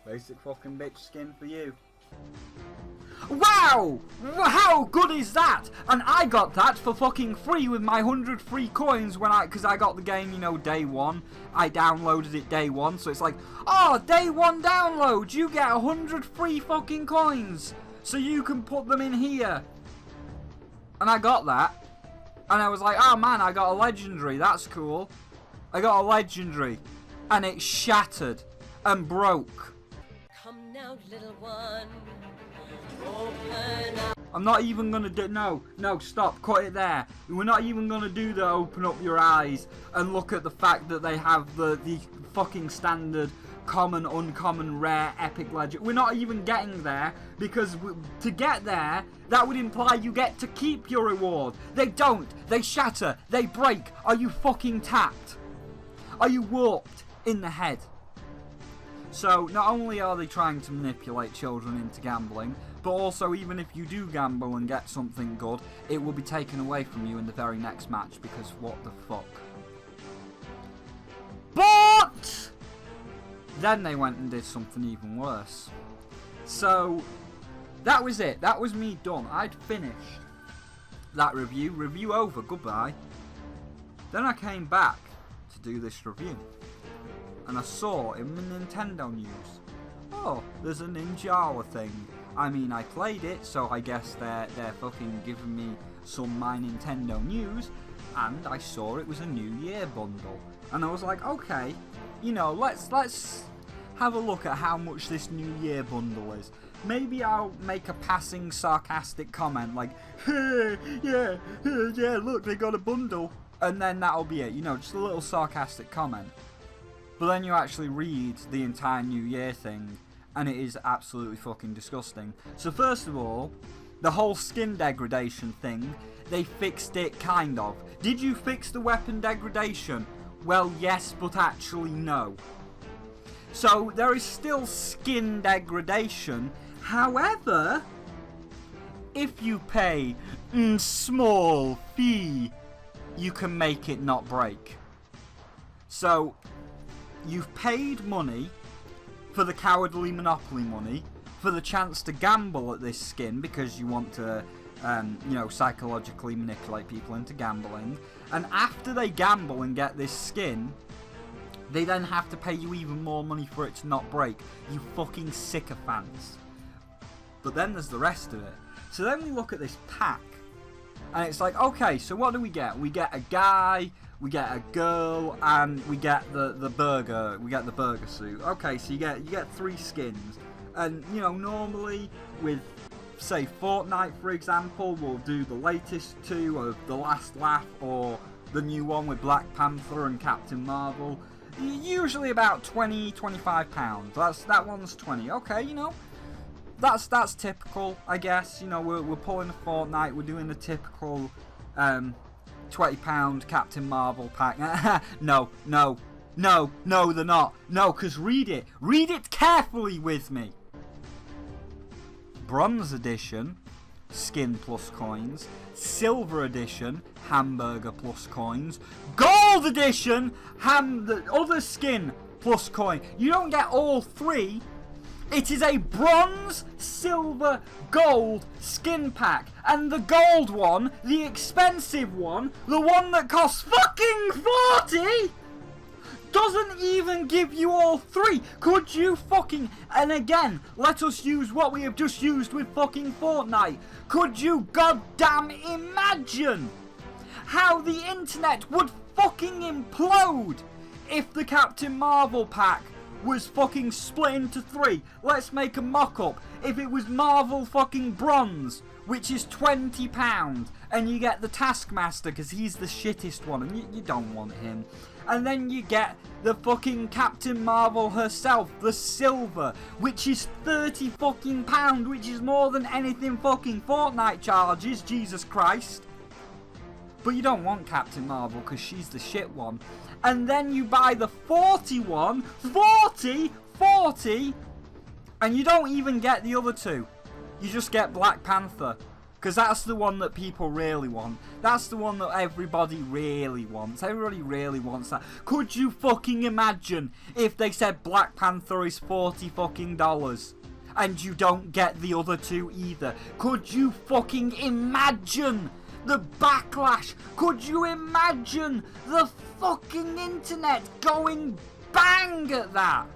Basic fucking bitch skin for you. Wow! How good is that? And I got that for fucking free with my 100 free coins because I got the game, you know, day one. I downloaded it day one, so it's like, oh, day one download, you get 100 free fucking coins, so you can put them in here. And I got that, and I was like, oh man, I got a legendary, that's cool. I got a legendary, and it shattered and broke. Come now, little one. Open up. I'm not even gonna do, no, stop, cut it there. We're not even gonna do the open up your eyes and look at the fact that they have the fucking standard common, uncommon, rare, epic legend. We're not even getting there, because to get there, that would imply you get to keep your reward. They don't, they shatter, they break. Are you fucking tapped? Are you warped in the head? So, not only are they trying to manipulate children into gambling, but also even if you do gamble and get something good, it will be taken away from you in the very next match, because what the fuck. But then they went and did something even worse. So, that was it. That was me done. I'd finished that review. Review over. Goodbye. Then I came back to do this review. And I saw in the Nintendo news, oh, there's a Ninjala thing. I mean, I played it, so I guess they're fucking giving me some My Nintendo news. And I saw it was a New Year bundle. And I was like, okay, you know, let's have a look at how much this New Year bundle is. Maybe I'll make a passing sarcastic comment like, hey, yeah, look, they got a bundle. And then that'll be it, you know, just a little sarcastic comment. But then you actually read the entire New Year thing, and it is absolutely fucking disgusting. So first of all, the whole skin degradation thing, they fixed it kind of. Did you fix the weapon degradation? Well, yes, but actually no. So there is still skin degradation. However, if you pay a small fee, you can make it not break. So you've paid money for the cowardly monopoly money, for the chance to gamble at this skin because you want to, you know, psychologically manipulate people into gambling. And after they gamble and get this skin, they then have to pay you even more money for it to not break. You fucking sycophants. But then there's the rest of it. So then we look at this pack, and it's like, okay, so what do we get? We get a guy, we get a girl, and we get the burger. We get the burger suit. Okay, so you get 3 skins, and you know, normally with, say, Fortnite for example, we'll do the latest 2 of The Last Laugh or the new one with Black Panther and Captain Marvel. Usually about £20-25. That one's 20. Okay, you know, that's typical, I guess. You know, we're pulling a Fortnite. We're doing the typical £20 Captain Marvel pack. No, they're not. No, because read it carefully with me. Bronze edition, skin plus coins. Silver edition, hamburger plus coins. Gold edition, the other skin plus coin. You don't get all 3. It is a bronze, silver, gold skin pack. And the gold one, the expensive one, the one that costs fucking 40, doesn't even give you all 3. Could you fucking... And again, let us use what we have just used with fucking Fortnite. Could you goddamn imagine how the internet would fucking implode if the Captain Marvel pack was fucking split into 3? Let's make a mock-up. If it was Marvel fucking Bronze, which is £20, and you get the Taskmaster because he's the shittest one, and you don't want him. And then you get the fucking Captain Marvel herself, the Silver, which is £30 fucking pound, which is more than anything fucking Fortnite charges, Jesus Christ. But you don't want Captain Marvel because she's the shit one. And then you buy the 40, and you don't even get the other 2. You just get Black Panther. Because that's the one that people really want. That's the one that everybody really wants. Everybody really wants that. Could you fucking imagine if they said Black Panther is $40 fucking dollars and you don't get the other 2 either? Could you fucking imagine the backlash? Could you imagine the fucking internet going bang at that?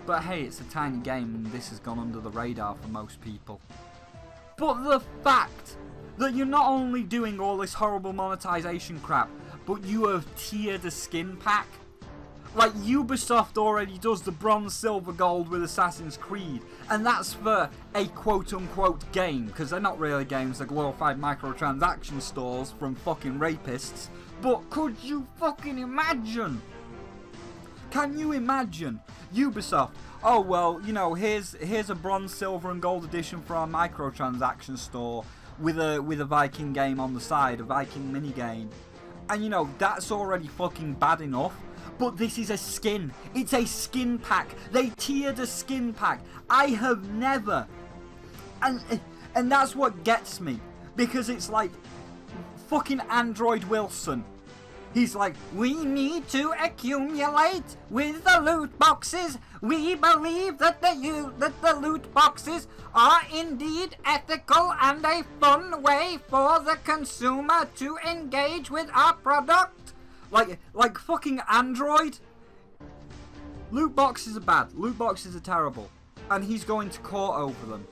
But hey, it's a tiny game and this has gone under the radar for most people. But the fact that you're not only doing all this horrible monetization crap, but you have tiered a skin pack. Like Ubisoft already does the bronze, silver, gold with Assassin's Creed, and that's for a quote-unquote game, because they're not really games, they're glorified microtransaction stores from fucking rapists. But could you fucking imagine? Can you imagine Ubisoft? Oh well, you know, here's a bronze, silver, and gold edition for our microtransaction store with a Viking game on the side, a Viking mini game, and you know that's already fucking bad enough. But this is a skin. It's a skin pack. They tiered a skin pack. I have never, and that's what gets me, because it's like fucking Android Wilson. He's like, we need to accumulate with the loot boxes. We believe that the loot boxes are indeed ethical and a fun way for the consumer to engage with our product. Like fucking Android. Loot boxes are bad. Loot boxes are terrible. And he's going to court over them.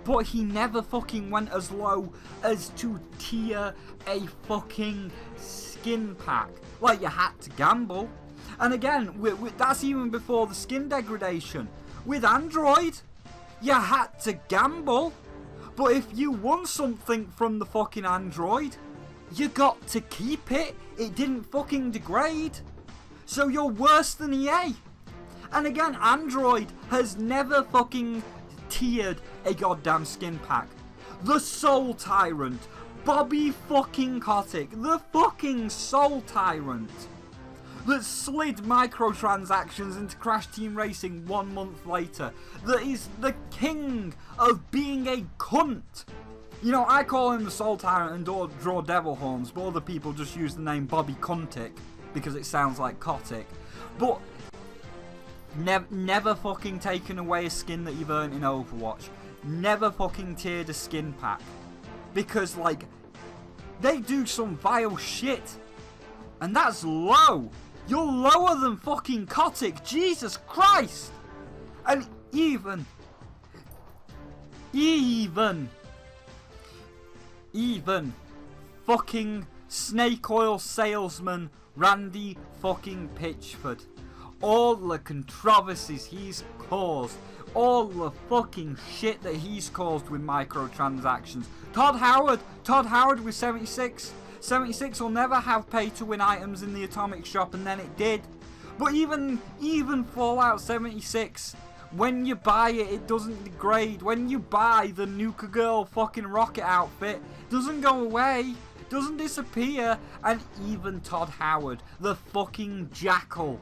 But he never fucking went as low as to tier a fucking skin pack. Like, you had to gamble. And again, that's even before the skin degradation. With Android, you had to gamble. But if you won something from the fucking Android, you got to keep it. It didn't fucking degrade. So you're worse than EA. And again, Android has never fucking tiered a goddamn skin pack. The Soul Tyrant, Bobby fucking Kotick, the fucking Soul Tyrant that slid microtransactions into Crash Team Racing 1 month later, that is the king of being a cunt. You know, I call him the Soul Tyrant and draw devil horns, but other people just use the name Bobby Cuntick because it sounds like Kotick. But never fucking taken away a skin that you've earned in Overwatch. Never fucking tiered a skin pack. Because, like, they do some vile shit. And that's low. You're lower than fucking Kotick. Jesus Christ. And even fucking snake oil salesman Randy fucking Pitchford. All the controversies he's caused, all the fucking shit that he's caused with microtransactions. Todd Howard with 76. 76 will never have pay-to-win items in the Atomic Shop, and then it did. But even Fallout 76, when you buy it, it doesn't degrade. When you buy the Nuka Girl fucking rocket outfit, it doesn't go away, doesn't disappear. And even Todd Howard, the fucking jackal,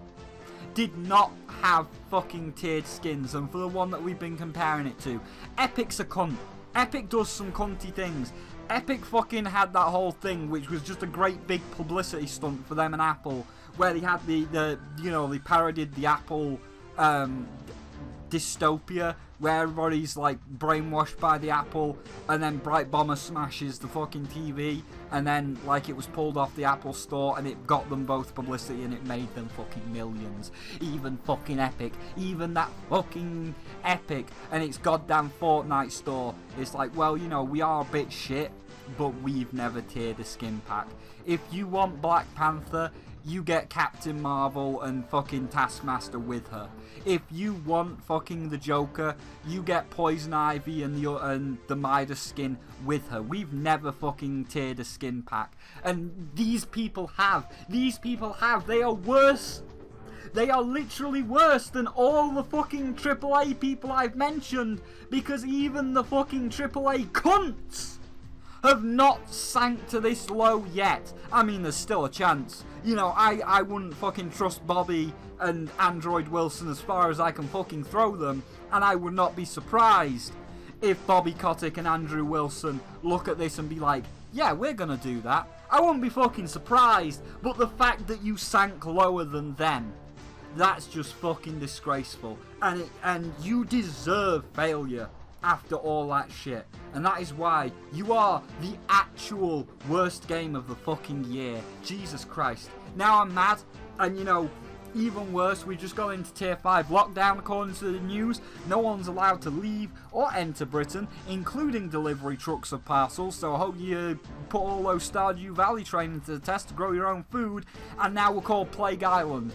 did not have fucking tiered skins. And for the one that we've been comparing it to, Epic's a cunt. Epic does some cunty things. Epic fucking had that whole thing, which was just a great big publicity stunt for them and Apple, where they had the you know, they parodied the Apple dystopia where everybody's like brainwashed by the apple, and then Bright Bomber smashes the fucking TV, and then like it was pulled off the Apple store and it got them both publicity and it made them fucking millions. Even fucking Epic, even that fucking Epic and its goddamn Fortnite store, it's like, well, you know, we are a bit shit, but we've never tiered a skin pack. If you want Black Panther, you get Captain Marvel and fucking Taskmaster with her. If you want fucking the Joker, you get Poison Ivy and the Midas skin with her. We've never fucking tiered a skin pack. And these people have. They are worse. They are literally worse than all the fucking AAA people I've mentioned, because even the fucking AAA cunts have not sank to this low yet. I mean, there's still a chance. You know, I wouldn't fucking trust Bobby and Android Wilson as far as I can fucking throw them, and I would not be surprised if Bobby Kotick and Andrew Wilson look at this and be like, yeah, we're gonna do that. I wouldn't be fucking surprised, but the fact that you sank lower than them, that's just fucking disgraceful. And you deserve failure after all that shit. And that is why you are the actual worst game of the fucking year. Jesus Christ. Now I'm mad, and you know, even worse, we just got into Tier 5 lockdown according to the news. No one's allowed to leave or enter Britain, including delivery trucks of parcels, so I hope you put all those Stardew Valley training to the test to grow your own food. And now we're called Plague Island.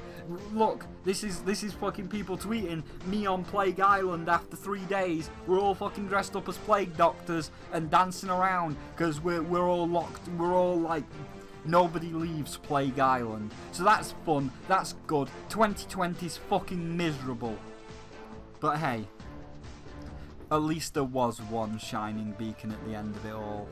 Look, this is fucking people tweeting me on Plague Island after 3 days. We're all fucking dressed up as plague doctors and dancing around because we're all locked. We're all like, nobody leaves Plague Island. So that's fun. That's good. 2020's fucking miserable. But hey, at least there was one shining beacon at the end of it all.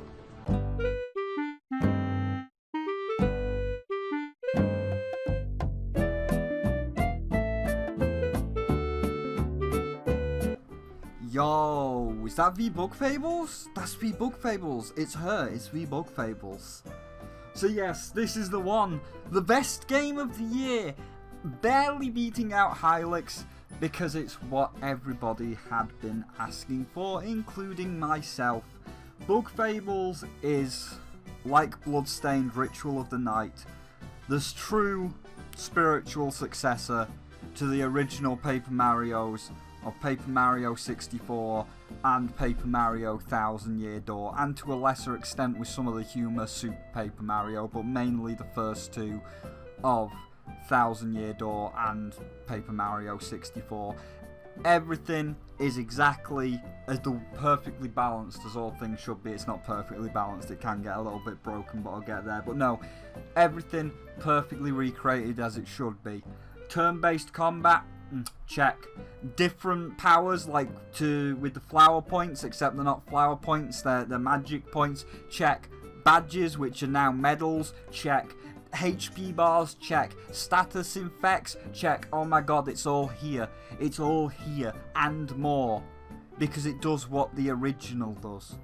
Yo, is that V-Bug Fables? That's V-Bug Fables. It's her. It's V-Bug Fables. So yes, this is the one. The best game of the year. Barely beating out Hylix because it's what everybody had been asking for, including myself. Bug Fables is like Bloodstained Ritual of the Night, the true spiritual successor to the original Paper Marios of Paper Mario 64 and Paper Mario Thousand Year Door, and to a lesser extent with some of the humour Super Paper Mario, but mainly the first two of Thousand Year Door and Paper Mario 64. Everything is exactly as perfectly balanced as all things should be. It's not perfectly balanced, it can get a little bit broken, but I'll get there. But no, everything perfectly recreated as it should be. Turn-based combat, check. Different powers, like with the flower points, except they're not flower points, they're magic points, check. Badges, which are now medals, check. HP bars, check. Status effects, check. Oh my god, it's all here. It's all here and more, because it does what the original does.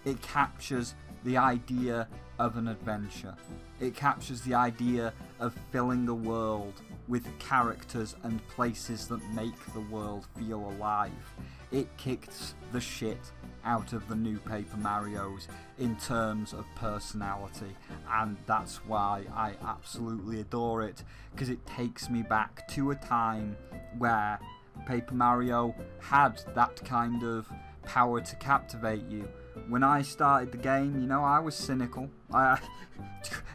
It captures the idea of an adventure. It captures the idea of filling the world with characters and places that make the world feel alive. It kicked the shit out of the new Paper Marios in terms of personality, and that's why I absolutely adore it, because it takes me back to a time where Paper Mario had that kind of power to captivate you. When I started the game, you know, I was cynical.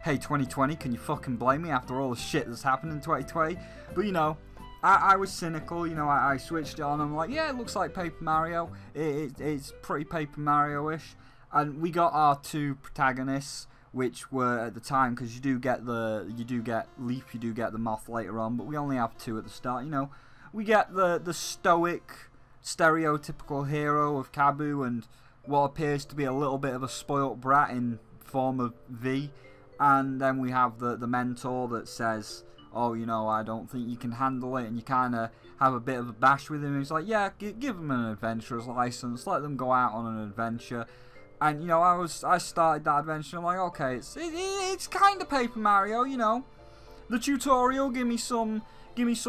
Hey, 2020, can you fucking blame me after all the shit that's happened in 2020? But, you know, I was cynical, you know, I switched it on, I'm like, yeah, it looks like Paper Mario. It's pretty Paper Mario-ish. And we got our two protagonists, which were at the time, because you do get Leaf, you do get the Moth later on, but we only have two at the start, you know. We get the stoic, stereotypical hero of Kabu and what appears to be a little bit of a spoilt brat in form of V, and then we have the mentor that says, oh, you know, I don't think you can handle it, and you kind of have a bit of a bash with him. He's like, yeah, give them an adventurer's license, let them go out on an adventure. And, you know, I started that adventure, I'm like, okay, it's kind of Paper Mario, you know. the tutorial, give me some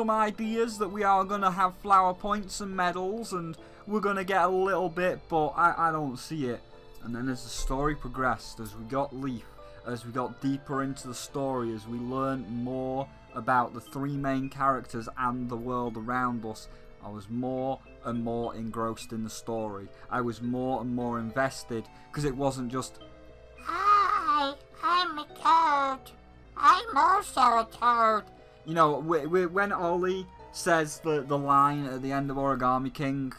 ideas that we are gonna have flower points and medals, and we're gonna get a little bit, but I don't see it. And then as the story progressed, as we got Leaf, as we got deeper into the story, as we learned more about the three main characters and the world around us, I was more and more engrossed in the story. I was more and more invested, because it wasn't just, "Hi, I'm a toad. I'm also a toad." You know, when Ollie says the line at the end of Origami King,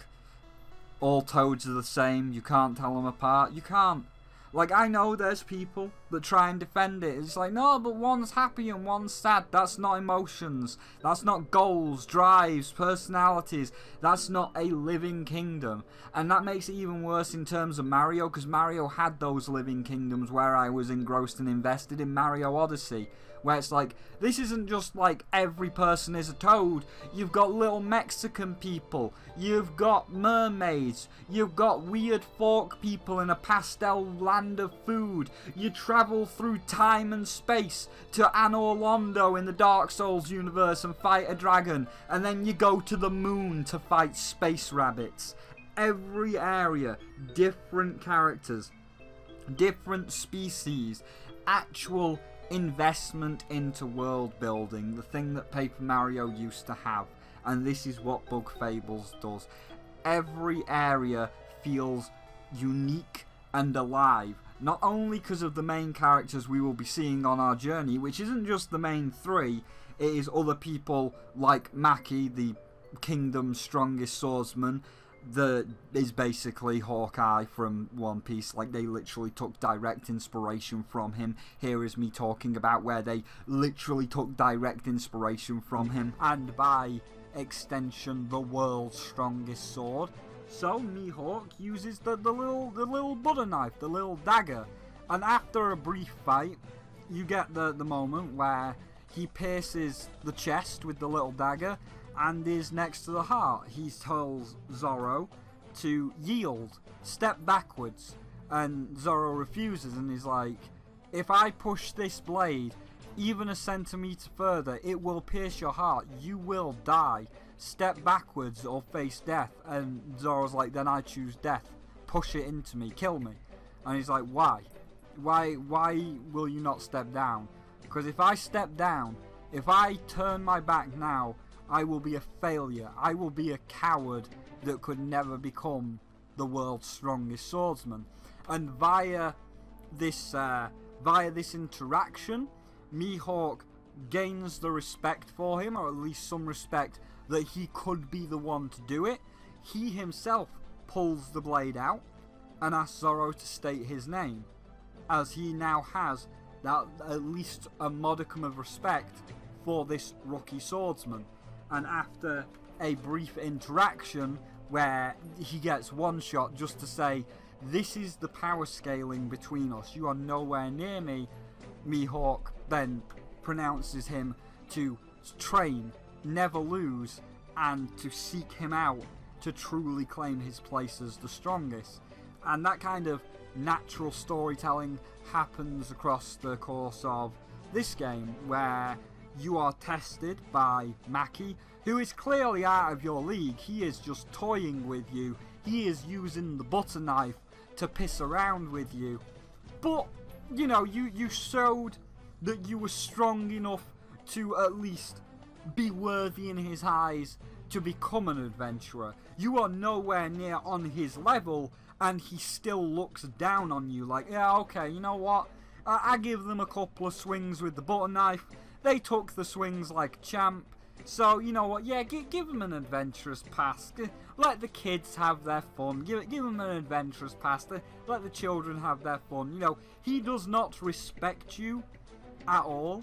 "All toads are the same, you can't tell them apart," you can't. Like, I know there's people that try and defend it. It's like, no, but one's happy and one's sad. That's not emotions. That's not goals, drives, personalities. That's not a living kingdom. And that makes it even worse in terms of Mario, because Mario had those living kingdoms where I was engrossed and invested in Mario Odyssey. Where it's like, this isn't just like every person is a toad. You've got little Mexican people. You've got mermaids. You've got weird fork people in a pastel land of food. You travel through time and space to Anor Londo in the Dark Souls universe and fight a dragon. And then you go to the moon to fight space rabbits. Every area, different characters, different species, actual investment into world building, the thing that Paper Mario used to have, and this is what Bug Fables does. Every area feels unique and alive, not only because of the main characters we will be seeing on our journey, which isn't just the main three, it is other people like Maki, the kingdom's strongest swordsman, that is basically Hawkeye from One Piece. Like, they literally took direct inspiration from him. Here is me talking about where they literally took direct inspiration from him, and by extension the world's strongest sword. So Mihawk uses the little butter knife, the little dagger, and after a brief fight you get the moment where he pierces the chest with the little dagger and is next to the heart. He tells Zoro to yield, step backwards, and Zoro refuses and is like, "If I push this blade even a centimeter further, it will pierce your heart. You will die. Step backwards or face death." And Zoro's like, "Then I choose death. Push it into me. Kill me." And he's like, "Why? Why will you not step down? Because if I step down, if I turn my back now, I will be a failure. I will be a coward that could never become the world's strongest swordsman." And via this interaction, Mihawk gains the respect for him, or at least some respect that he could be the one to do it. He himself pulls the blade out and asks Zoro to state his name, as he now has that at least a modicum of respect for this rookie swordsman. And after a brief interaction where he gets one shot just to say, "This is the power scaling between us, you are nowhere near me," Mihawk then pronounces him to train, never lose, and to seek him out to truly claim his place as the strongest. And that kind of natural storytelling happens across the course of this game, where you are tested by Maki, who is clearly out of your league. He is just toying with you. He is using the butter knife to piss around with you. But, you know, you showed that you were strong enough to at least be worthy in his eyes to become an adventurer. You are nowhere near on his level, and he still looks down on you like, "Yeah, okay, you know what? I give them a couple of swings with the butter knife. They took the swings like a champ. So, you know what, yeah, give them an adventurous pass. Let the kids have their fun. Give them an adventurous pass. Let the children have their fun." You know, he does not respect you at all.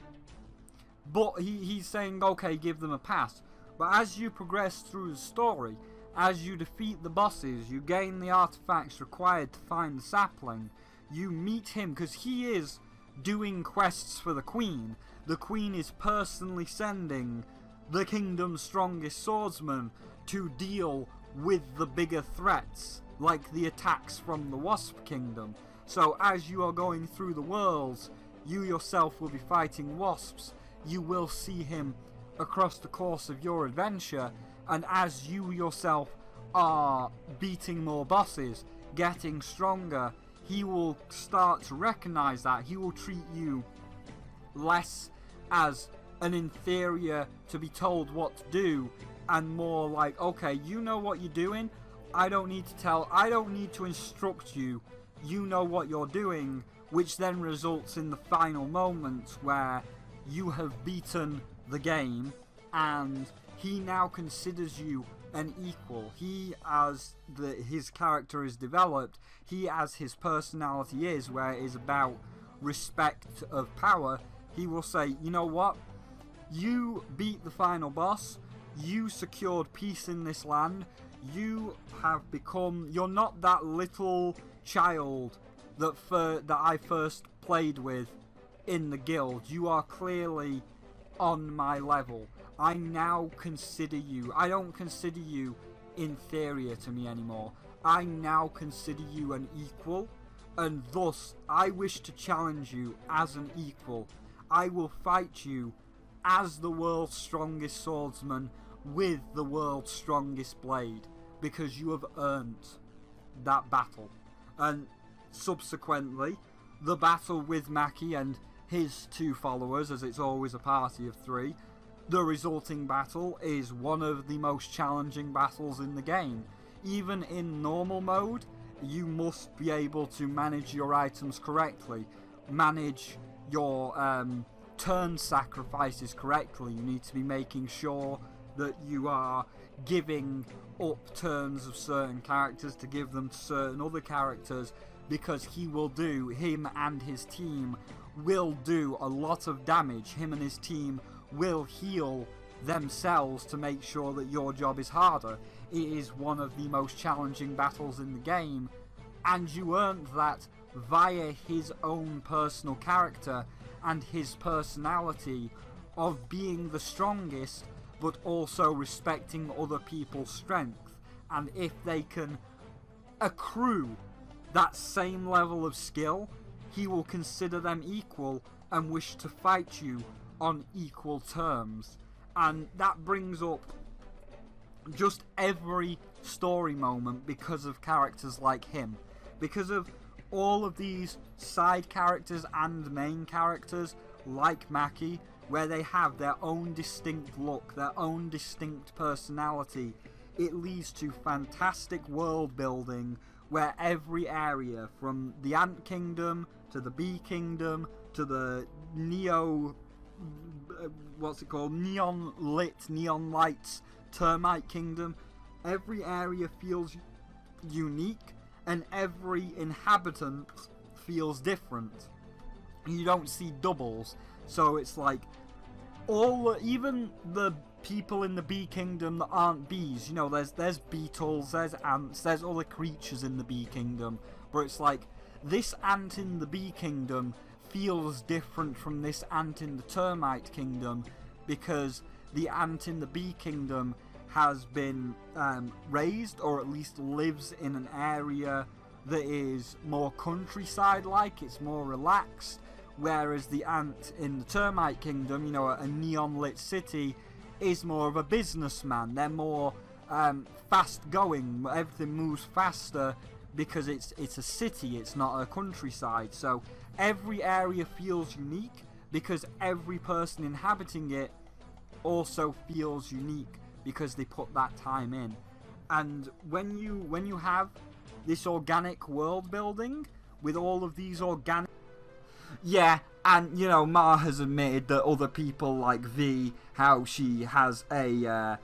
But he's saying, okay, give them a pass. But as you progress through the story, as you defeat the bosses, you gain the artifacts required to find the sapling, you meet him, because he is doing quests for the Queen. The Queen is personally sending the kingdom's strongest swordsman to deal with the bigger threats, like the attacks from the Wasp Kingdom. So as you are going through the worlds, you yourself will be fighting wasps. you will see him across the course of your adventure, and as you yourself are beating more bosses, getting stronger, he will start to recognize that. He will treat you less as an inferior to be told what to do, and more like, okay, you know what you're doing, I don't need to instruct you, you know what you're doing, which then results in the final moment where you have beaten the game, and he now considers you an equal. He, as his character is developed, he, as his personality is, where it is about respect of power, he will say, you know what, you beat the final boss, you secured peace in this land, you have become, you're not that little child that I first played with in the guild, you are clearly on my level. I now consider you, I don't consider you inferior to me anymore. I now consider you an equal, and thus I wish to challenge you as an equal. I will fight you as the world's strongest swordsman with the world's strongest blade, because you have earned that battle. And subsequently, the battle with Maki and his two followers, as it's always a party of three, the resulting battle is one of the most challenging battles in the game. Even in normal mode, you must be able to manage your items correctly, manage your turn sacrifices correctly. You need to be making sure that you are giving up turns of certain characters to give them to certain other characters, because him and his team will do a lot of damage. Him and his team will heal themselves to make sure that your job is harder. It is one of the most challenging battles in the game, and you earned that via his own personal character and his personality of being the strongest, but also respecting other people's strength. And if they can accrue that same level of skill, he will consider them equal and wish to fight you on equal terms. And that brings up just every story moment because of characters like him. Because of all of these side characters and main characters like Maki, where they have their own distinct look, their own distinct personality, it leads to fantastic world building where every area, from the Ant Kingdom to the Bee Kingdom to the neon lights Termite Kingdom, every area feels unique and every inhabitant feels different. You don't see doubles, so it's like even the people in the Bee Kingdom that aren't bees, you know, there's beetles, there's ants, there's other creatures in the Bee Kingdom, but it's like this ant in the Bee Kingdom feels different from this ant in the Termite Kingdom, because the ant in the Bee Kingdom has been raised, or at least lives in an area that is more countryside-like, it's more relaxed, whereas the ant in the Termite Kingdom, you know, a neon-lit city, is more of a businessman. They're more fast-going, everything moves faster because it's a city, it's not a countryside. So every area feels unique because every person inhabiting it also feels unique because they put that time in. And when you have this organic world building with all of these organic... Yeah, and, you know, Ma has admitted that other people like V, how she has a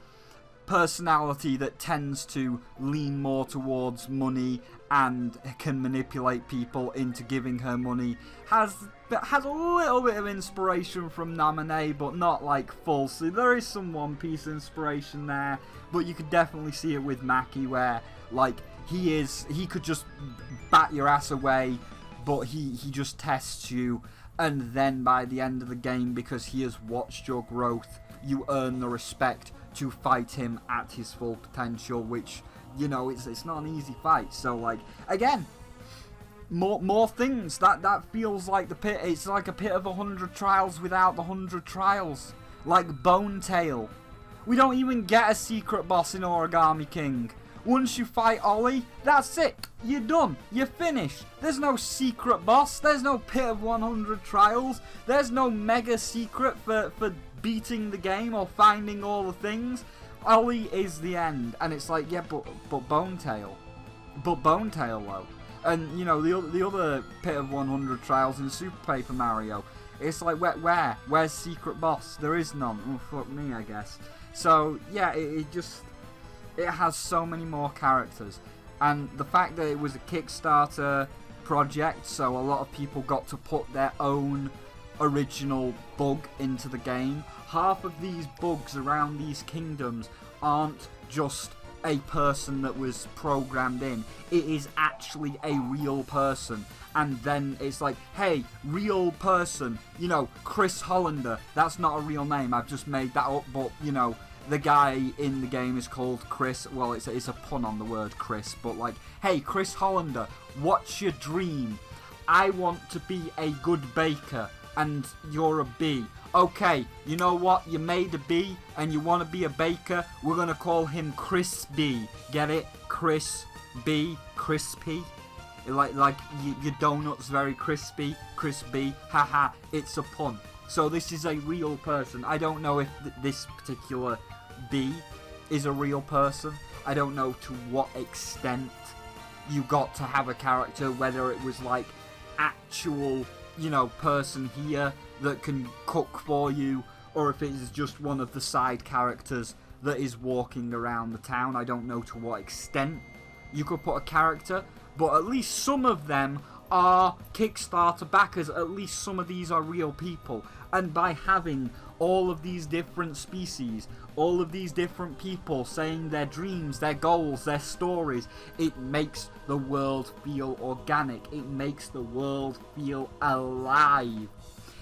personality that tends to lean more towards money and can manipulate people into giving her money, has a little bit of inspiration from Naminé, but not like full. So there is some One Piece inspiration there, but you could definitely see it with Maki, where like he could just bat your ass away, but he just tests you, and then by the end of the game, because he has watched your growth, you earn the respect to fight him at his full potential, which, you know, it's not an easy fight. So like, again, more things. That feels like the pit. It's like a pit of 100 trials without the 100 trials. Like Bone Tail. We don't even get a secret boss in Origami King. Once you fight Ollie, that's it. You're done. You're finished. There's no secret boss. There's no pit of 100 trials. There's no mega secret for beating the game or finding all the things. Ollie is the end. And it's like, yeah, but Bone Tail. But Bone Tail, though. And, you know, the other pit of 100 trials in Super Paper Mario, it's like, where's secret boss? There is none. Oh, fuck me, I guess. So, yeah, it has so many more characters. And the fact that it was a Kickstarter project, so a lot of people got to put their own original bug into the game. Half of these bugs around these kingdoms aren't just a person that was programmed in. It is actually a real person. And then it's like, hey, real person, you know, Chris Hollander. That's not a real name, I've just made that up, but, you know, the guy in the game is called Chris. Well, it's a pun on the word Chris, but like, hey, Chris Hollander, what's your dream? I want to be a good baker, and you're a bee. Okay, you know what? You made a bee, and you want to be a baker. We're going to call him Chris B. Get it? Chris B. Crispy. Like your donut's very crispy. Chris B. Haha, it's a pun. So this is a real person. I don't know if this particular bee is a real person. I don't know to what extent you got to have a character, whether it was like actual, you know, person here that can cook for you, or if it is just one of the side characters that is walking around the town. I don't know to what extent you could put a character, but at least some of them are Kickstarter backers. At least some of these are real people. And by having all of these different species, all of these different people saying their dreams, their goals, their stories, it makes the world feel organic. It makes the world feel alive.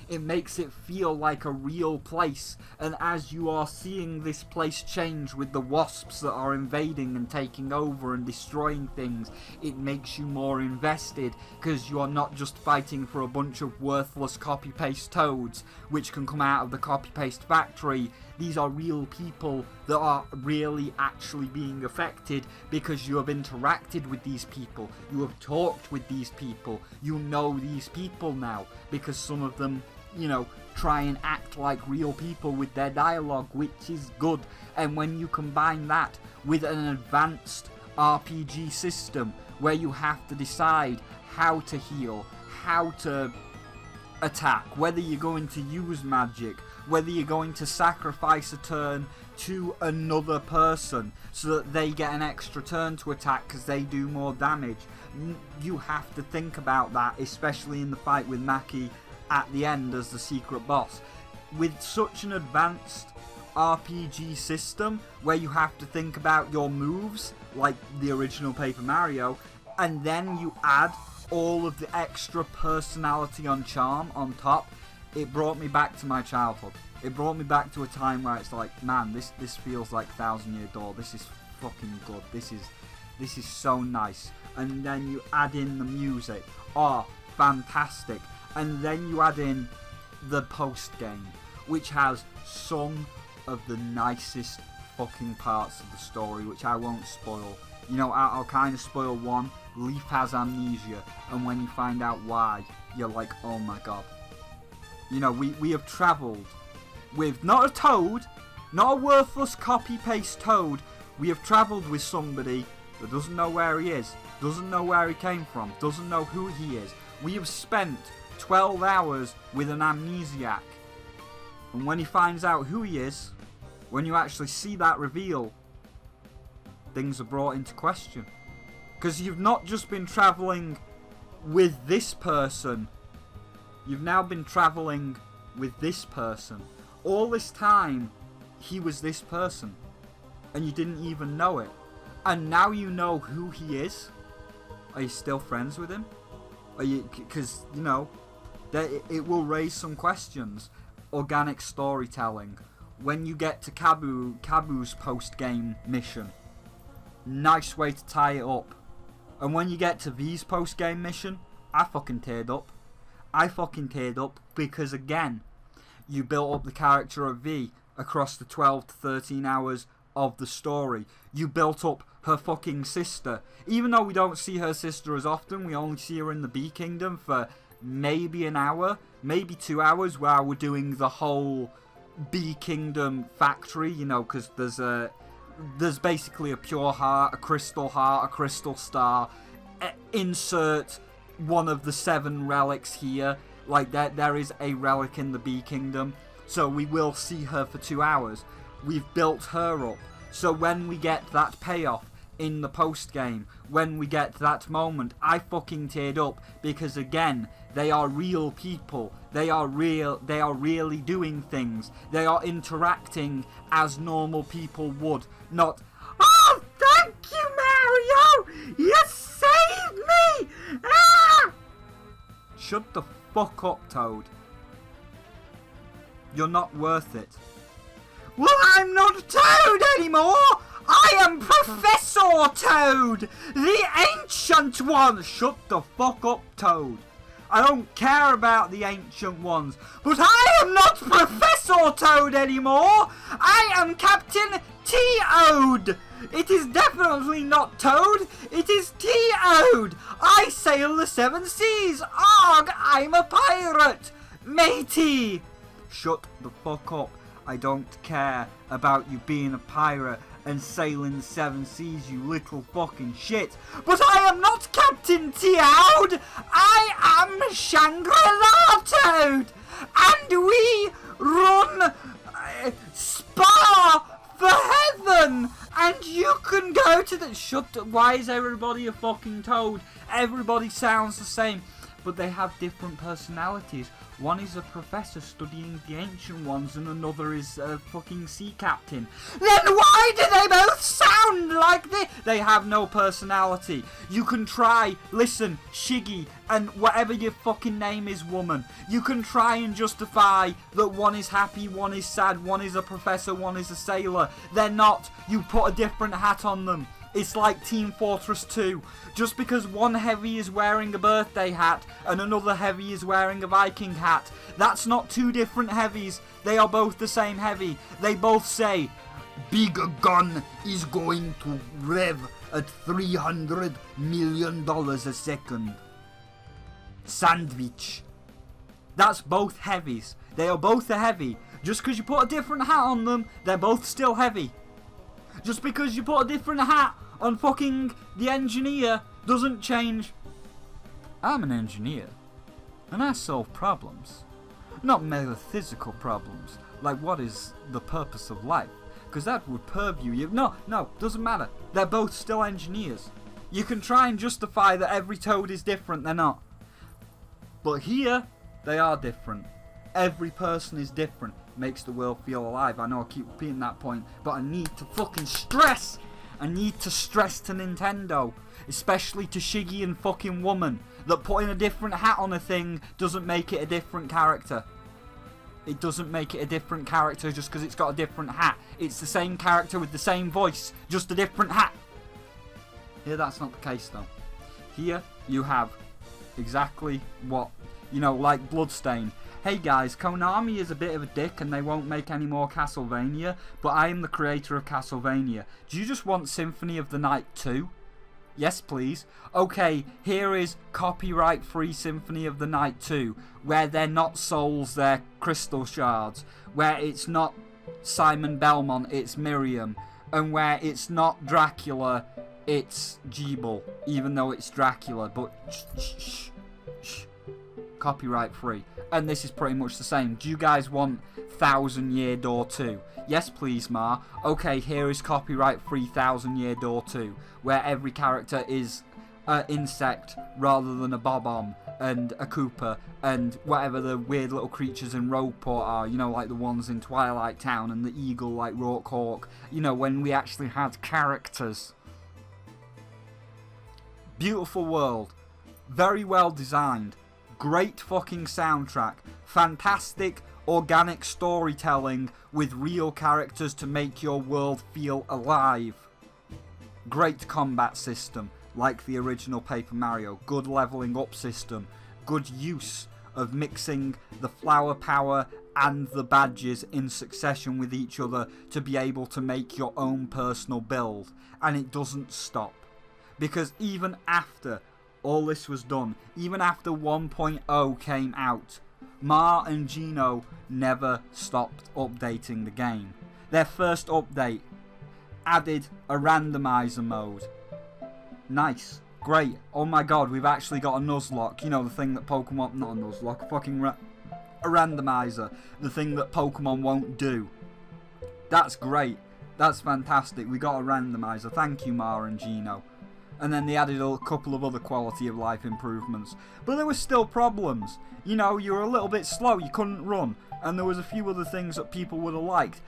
It makes it feel like a real place. And as you are seeing this place change with the wasps that are invading and taking over and destroying things, it makes you more invested, because you are not just fighting for a bunch of worthless copy-paste toads which can come out of the copy-paste factory. These are real people that are really actually being affected because you have interacted with these people. You have talked with these people. You know these people now, because some of them, you know, try and act like real people with their dialogue, which is good. And when you combine that with an advanced RPG system where you have to decide how to heal, how to attack, whether you're going to use magic, whether you're going to sacrifice a turn to another person so that they get an extra turn to attack because they do more damage, you have to think about that, especially in the fight with Maki at the end as the secret boss. With such an advanced RPG system where you have to think about your moves like the original Paper Mario, and then you add all of the extra personality on charm on top, it brought me back to my childhood. It brought me back to a time where it's like, man, this feels like Thousand Year Door. This is fucking good. This is so nice. And then you add in the music. Oh, fantastic. And then you add in the post-game, which has some of the nicest fucking parts of the story, which I won't spoil. You know, I'll kind of spoil one. Leaf has amnesia, and when you find out why, you're like, oh my god. You know, we have travelled with not a toad, not a worthless copy-paste toad. We have travelled with somebody that doesn't know where he is, doesn't know where he came from, doesn't know who he is. We have spent 12 hours with an amnesiac, and when he finds out who he is, when you actually see that reveal, things are brought into question. Because you've not just been travelling with this person, you've now been travelling with this person. All this time, he was this person, and you didn't even know it. And now you know who he is. Are you still friends with him? Are you? Because, you know, it will raise some questions. Organic storytelling. When you get to Kabu's post-game mission, nice way to tie it up. And when you get to V's post-game mission, I fucking teared up. I fucking teared up because, again, you built up the character of V across the 12 to 13 hours of the story. You built up her fucking sister. Even though we don't see her sister as often, we only see her in the Bee Kingdom for maybe an hour, maybe 2 hours, while we're doing the whole Bee Kingdom factory, you know, because there's basically a pure heart, a crystal star. Insert one of the 7 relics here. Like, there is a relic in the Bee Kingdom, so we will see her for 2 hours. We've built her up, so when we get that payoff in the post game, when we get that moment, I fucking teared up, because again, they are real people. They are really doing things. They are interacting as normal people would, not, "Oh, thank you, Mario! You saved me! Ah!" Shut the fuck up, Toad. You're not worth it. Well, I'm not Toad anymore! I am Professor Toad! The Ancient One! Shut the fuck up, Toad. I don't care about the Ancient Ones, but I am not Professor Toad anymore! I am Captain T-Ode! It is definitely not Toad, it is T-Ode! I sail the 7 seas! Arg, I'm a pirate! Matey! Shut the fuck up. I don't care about you being a pirate and sailing the 7 seas, you little fucking shit. But I am not Captain T-Ode! I am Shangri-La Toad! And we run Spa for Heaven! And you can go to the... Shut up. Why is everybody a fucking Toad? Everybody sounds the same, but they have different personalities. One is a professor studying the Ancient Ones and another is a fucking sea captain. Then why do they both sound like this? They have no personality. You can try, listen, Shiggy, and whatever your fucking name is, woman. You can try and justify that one is happy, one is sad, one is a professor, one is a sailor. They're not. You put a different hat on them. It's like Team Fortress 2. Just because one heavy is wearing a birthday hat and another heavy is wearing a Viking hat, that's not 2 different heavies. They are both the same heavy. They both say, "Big gun is going to rev at $300 million a second. Sandwich." That's both heavies. They are both a heavy. Just because you put a different hat on them, they're both still heavy. Just because you put a different hat on fucking the engineer doesn't change. I'm an engineer, and I solve problems. Not metaphysical problems, like what is the purpose of life, because that would purview you. No, doesn't matter. They're both still engineers. You can try and justify that every Toad is different, they're not. But here, they are different. Every person is different. Makes the world feel alive. I know I keep repeating that point, but I need to fucking stress. I need to stress to Nintendo, especially to Shiggy and fucking Woman, that putting a different hat on a thing doesn't make it a different character. It doesn't make it a different character just because it's got a different hat. It's the same character with the same voice, just a different hat. Here that's not the case though. Here you have exactly what, you know, like Bloodstain. Hey guys, Konami is a bit of a dick and they won't make any more Castlevania, but I am the creator of Castlevania. Do you just want Symphony of the Night 2? Yes please. Okay, here is copyright-free Symphony of the Night 2, where they're not souls, they're crystal shards, where it's not Simon Belmont, it's Miriam, and where it's not Dracula, it's Jeeble, even though it's Dracula, but shh. Copyright free. And this is pretty much the same. Do you guys want 1000 Year Door 2? Yes please, Ma. Okay, here is copyright free 1000 Year Door 2, where every character is an insect rather than a bob-omb and a Koopa and whatever the weird little creatures in Rogueport are, you know, like the ones in Twilight Town and the eagle like Rourke, you know, when we actually had characters. Beautiful world. Very well designed. Great fucking soundtrack, fantastic organic storytelling with real characters to make your world feel alive. Great combat system, like the original Paper Mario. Good leveling up system, good use of mixing the flower power and the badges in succession with each other to be able to make your own personal build. And it doesn't stop. Because even after all this was done, even after 1.0 came out, Mar and Gino never stopped updating the game. Their first update added a randomizer mode. Nice. Great. Oh my god, we've actually got a Nuzlocke. You know, the thing that Pokemon... Not a Nuzlocke, a fucking a randomizer. The thing that Pokemon won't do. That's great. That's fantastic. We got a randomizer. Thank you, Mar and Gino. And then they added a couple of other quality of life improvements. But there were still problems. You know, you were a little bit slow. You couldn't run. And there was a few other things that people would have liked.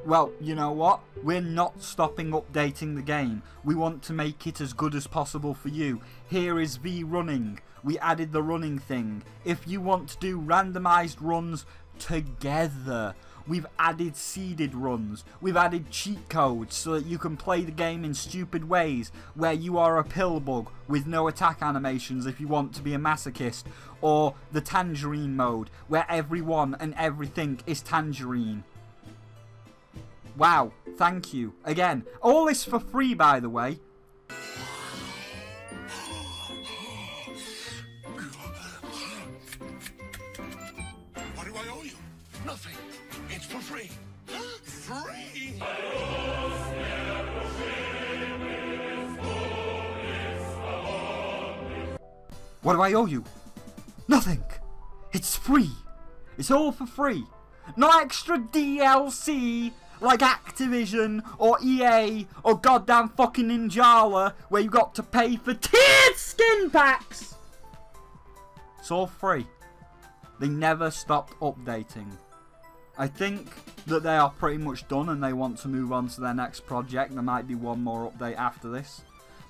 Well, you know what? We're not stopping updating the game. We want to make it as good as possible for you. Here is V running. We added the running thing. If you want to do randomized runs together, we've added seeded runs. We've added cheat codes so that you can play the game in stupid ways where you are a pillbug with no attack animations if you want to be a masochist. Or the tangerine mode where everyone and everything is tangerine. Wow, thank you. Again, all this for free, by the way. What do I owe you? Nothing. It's for free. Free! What do I owe you? Nothing. It's free. It's all for free. No extra DLC like Activision or EA or goddamn fucking Ninjala where you got to pay for tiered skin packs. It's all free. They never stopped updating. I think that they are pretty much done and they want to move on to their next project. There might be one more update after this.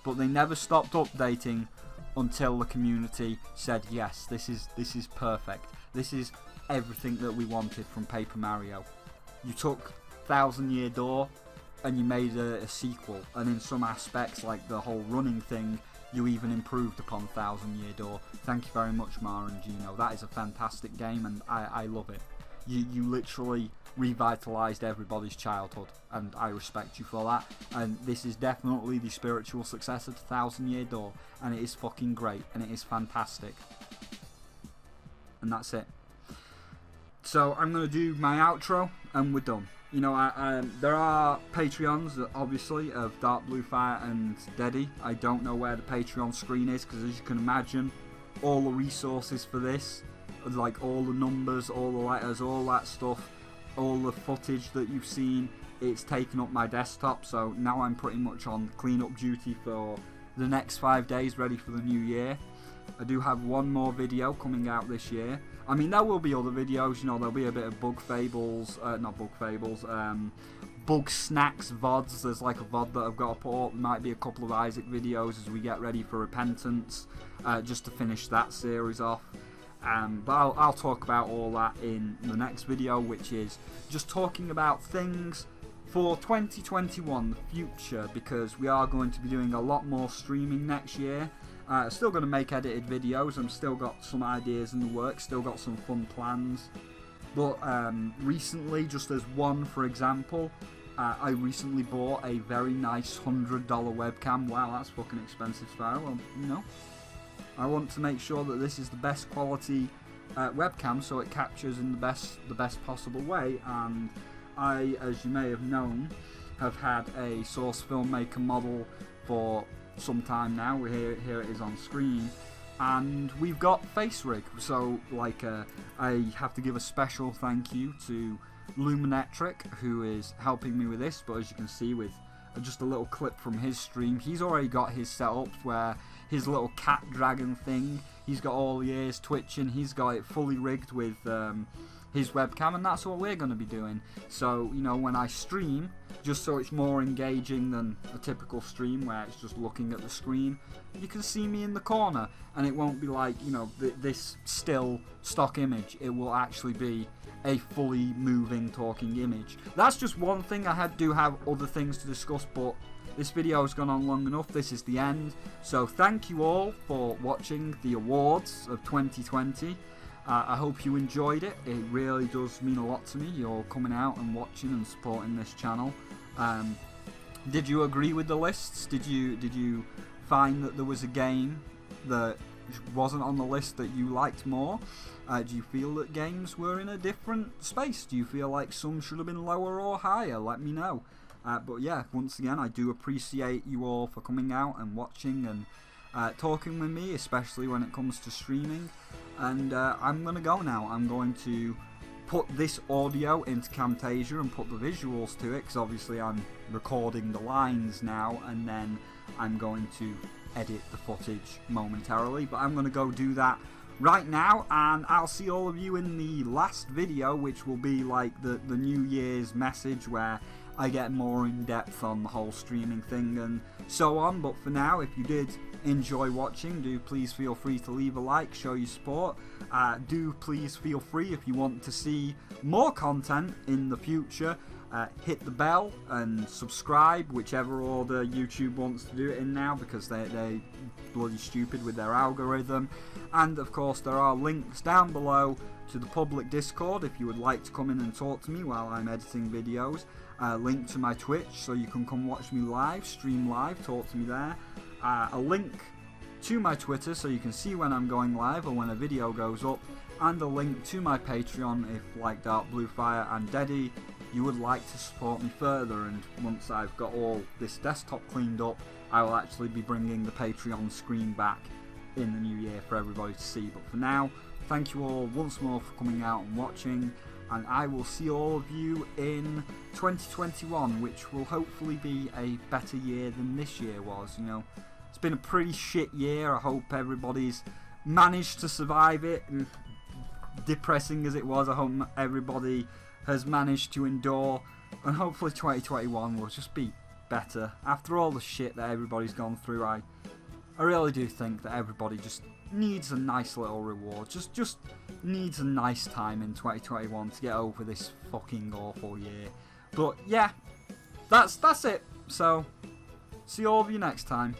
But they never stopped updating until the community said, yes, this is perfect. This is everything that we wanted from Paper Mario. You took Thousand Year Door and you made a sequel, and in some aspects like the whole running thing, you even improved upon Thousand Year Door. Thank you very much, Mar and Gino. That is a fantastic game and I love it. You literally revitalized everybody's childhood and I respect you for that, and this is definitely the spiritual successor to Thousand Year Door, and it is fucking great and it is fantastic. And that's it. So I'm going to do my outro and we're done. You know, there are Patreons, obviously, of Dark Blue Fire and Deddy. I don't know where the Patreon screen is because, as you can imagine, all the resources for this, like all the numbers, all the letters, all that stuff, all the footage that you've seen, it's taken up my desktop. So now I'm pretty much on cleanup duty for the next 5 days, ready for the new year. I do have one more video coming out this year. I mean, there will be other videos, you know, there'll be a bit of Bug Snacks VODs. There's like a VOD that I've got to put up. There might be a couple of Isaac videos as we get ready for Repentance, just to finish that series off. But I'll talk about all that in the next video, which is just talking about things for 2021, the future, because we are going to be doing a lot more streaming next year. Still going to make edited videos. I'm still got some ideas in the works, still got some fun plans. But recently, just as one for example, I recently bought a very nice $100 webcam. Wow, that's fucking expensive, Spyro. Well, you know, I want to make sure that this is the best quality webcam, so it captures in the best possible way. And I, as you may have known, have had a Source Filmmaker model for some time now. Here it is on screen, and we've got face rig. So like I have to give a special thank you to Luminetric, who is helping me with this. But as you can see, with just a little clip from his stream, he's already got his setup where his little cat dragon thing, he's got all the ears twitching, he's got it fully rigged with his webcam, and that's what we're going to be doing. So, you know, when I stream, just so it's more engaging than a typical stream where it's just looking at the screen, you can see me in the corner, and it won't be like, you know, this still stock image. It will actually be a fully moving talking image. That's just one thing. I do have other things to discuss, but this video has gone on long enough. This is the end. So thank you all for watching the awards of 2020. I hope you enjoyed it. It really does mean a lot to me. You're coming out and watching and supporting this channel. Did you agree with the lists? Did you find that there was a game that wasn't on the list that you liked more? Do you feel that games were in a different space? Do you feel like some should have been lower or higher? Let me know. But yeah, once again, I do appreciate you all for coming out and watching and talking with me, especially when it comes to streaming. And I'm going to go now. I'm going to put this audio into Camtasia and put the visuals to it, because obviously I'm recording the lines now, and then I'm going to edit the footage momentarily. But I'm going to go do that right now, and I'll see all of you in the last video, which will be like the New Year's message, where I get more in depth on the whole streaming thing and so on. But for now, if you did enjoy watching, do please feel free to leave a like, show your support. Do please feel free, if you want to see more content in the future, hit the bell and subscribe, whichever order YouTube wants to do it in now, because they're bloody stupid with their algorithm. And of course, there are links down below to the public Discord if you would like to come in and talk to me while I'm editing videos. Link to my Twitch so you can come watch me live, stream live, talk to me there. A link to my Twitter so you can see when I'm going live or when a video goes up, and a link to my Patreon if, like Dark Blue Fire and Deddy, you would like to support me further. And once I've got all this desktop cleaned up, I will actually be bringing the Patreon screen back in the new year for everybody to see. But for now, thank you all once more for coming out and watching, and I will see all of you in 2021, which will hopefully be a better year than this year was. You know, it's been a pretty shit year. I hope everybody's managed to survive it, and depressing as it was, I hope everybody has managed to endure, and hopefully 2021 will just be better. After all the shit that everybody's gone through, I really do think that everybody just needs a nice little reward, just needs a nice time in 2021 to get over this fucking awful year. But yeah, that's it. So see all of you next time.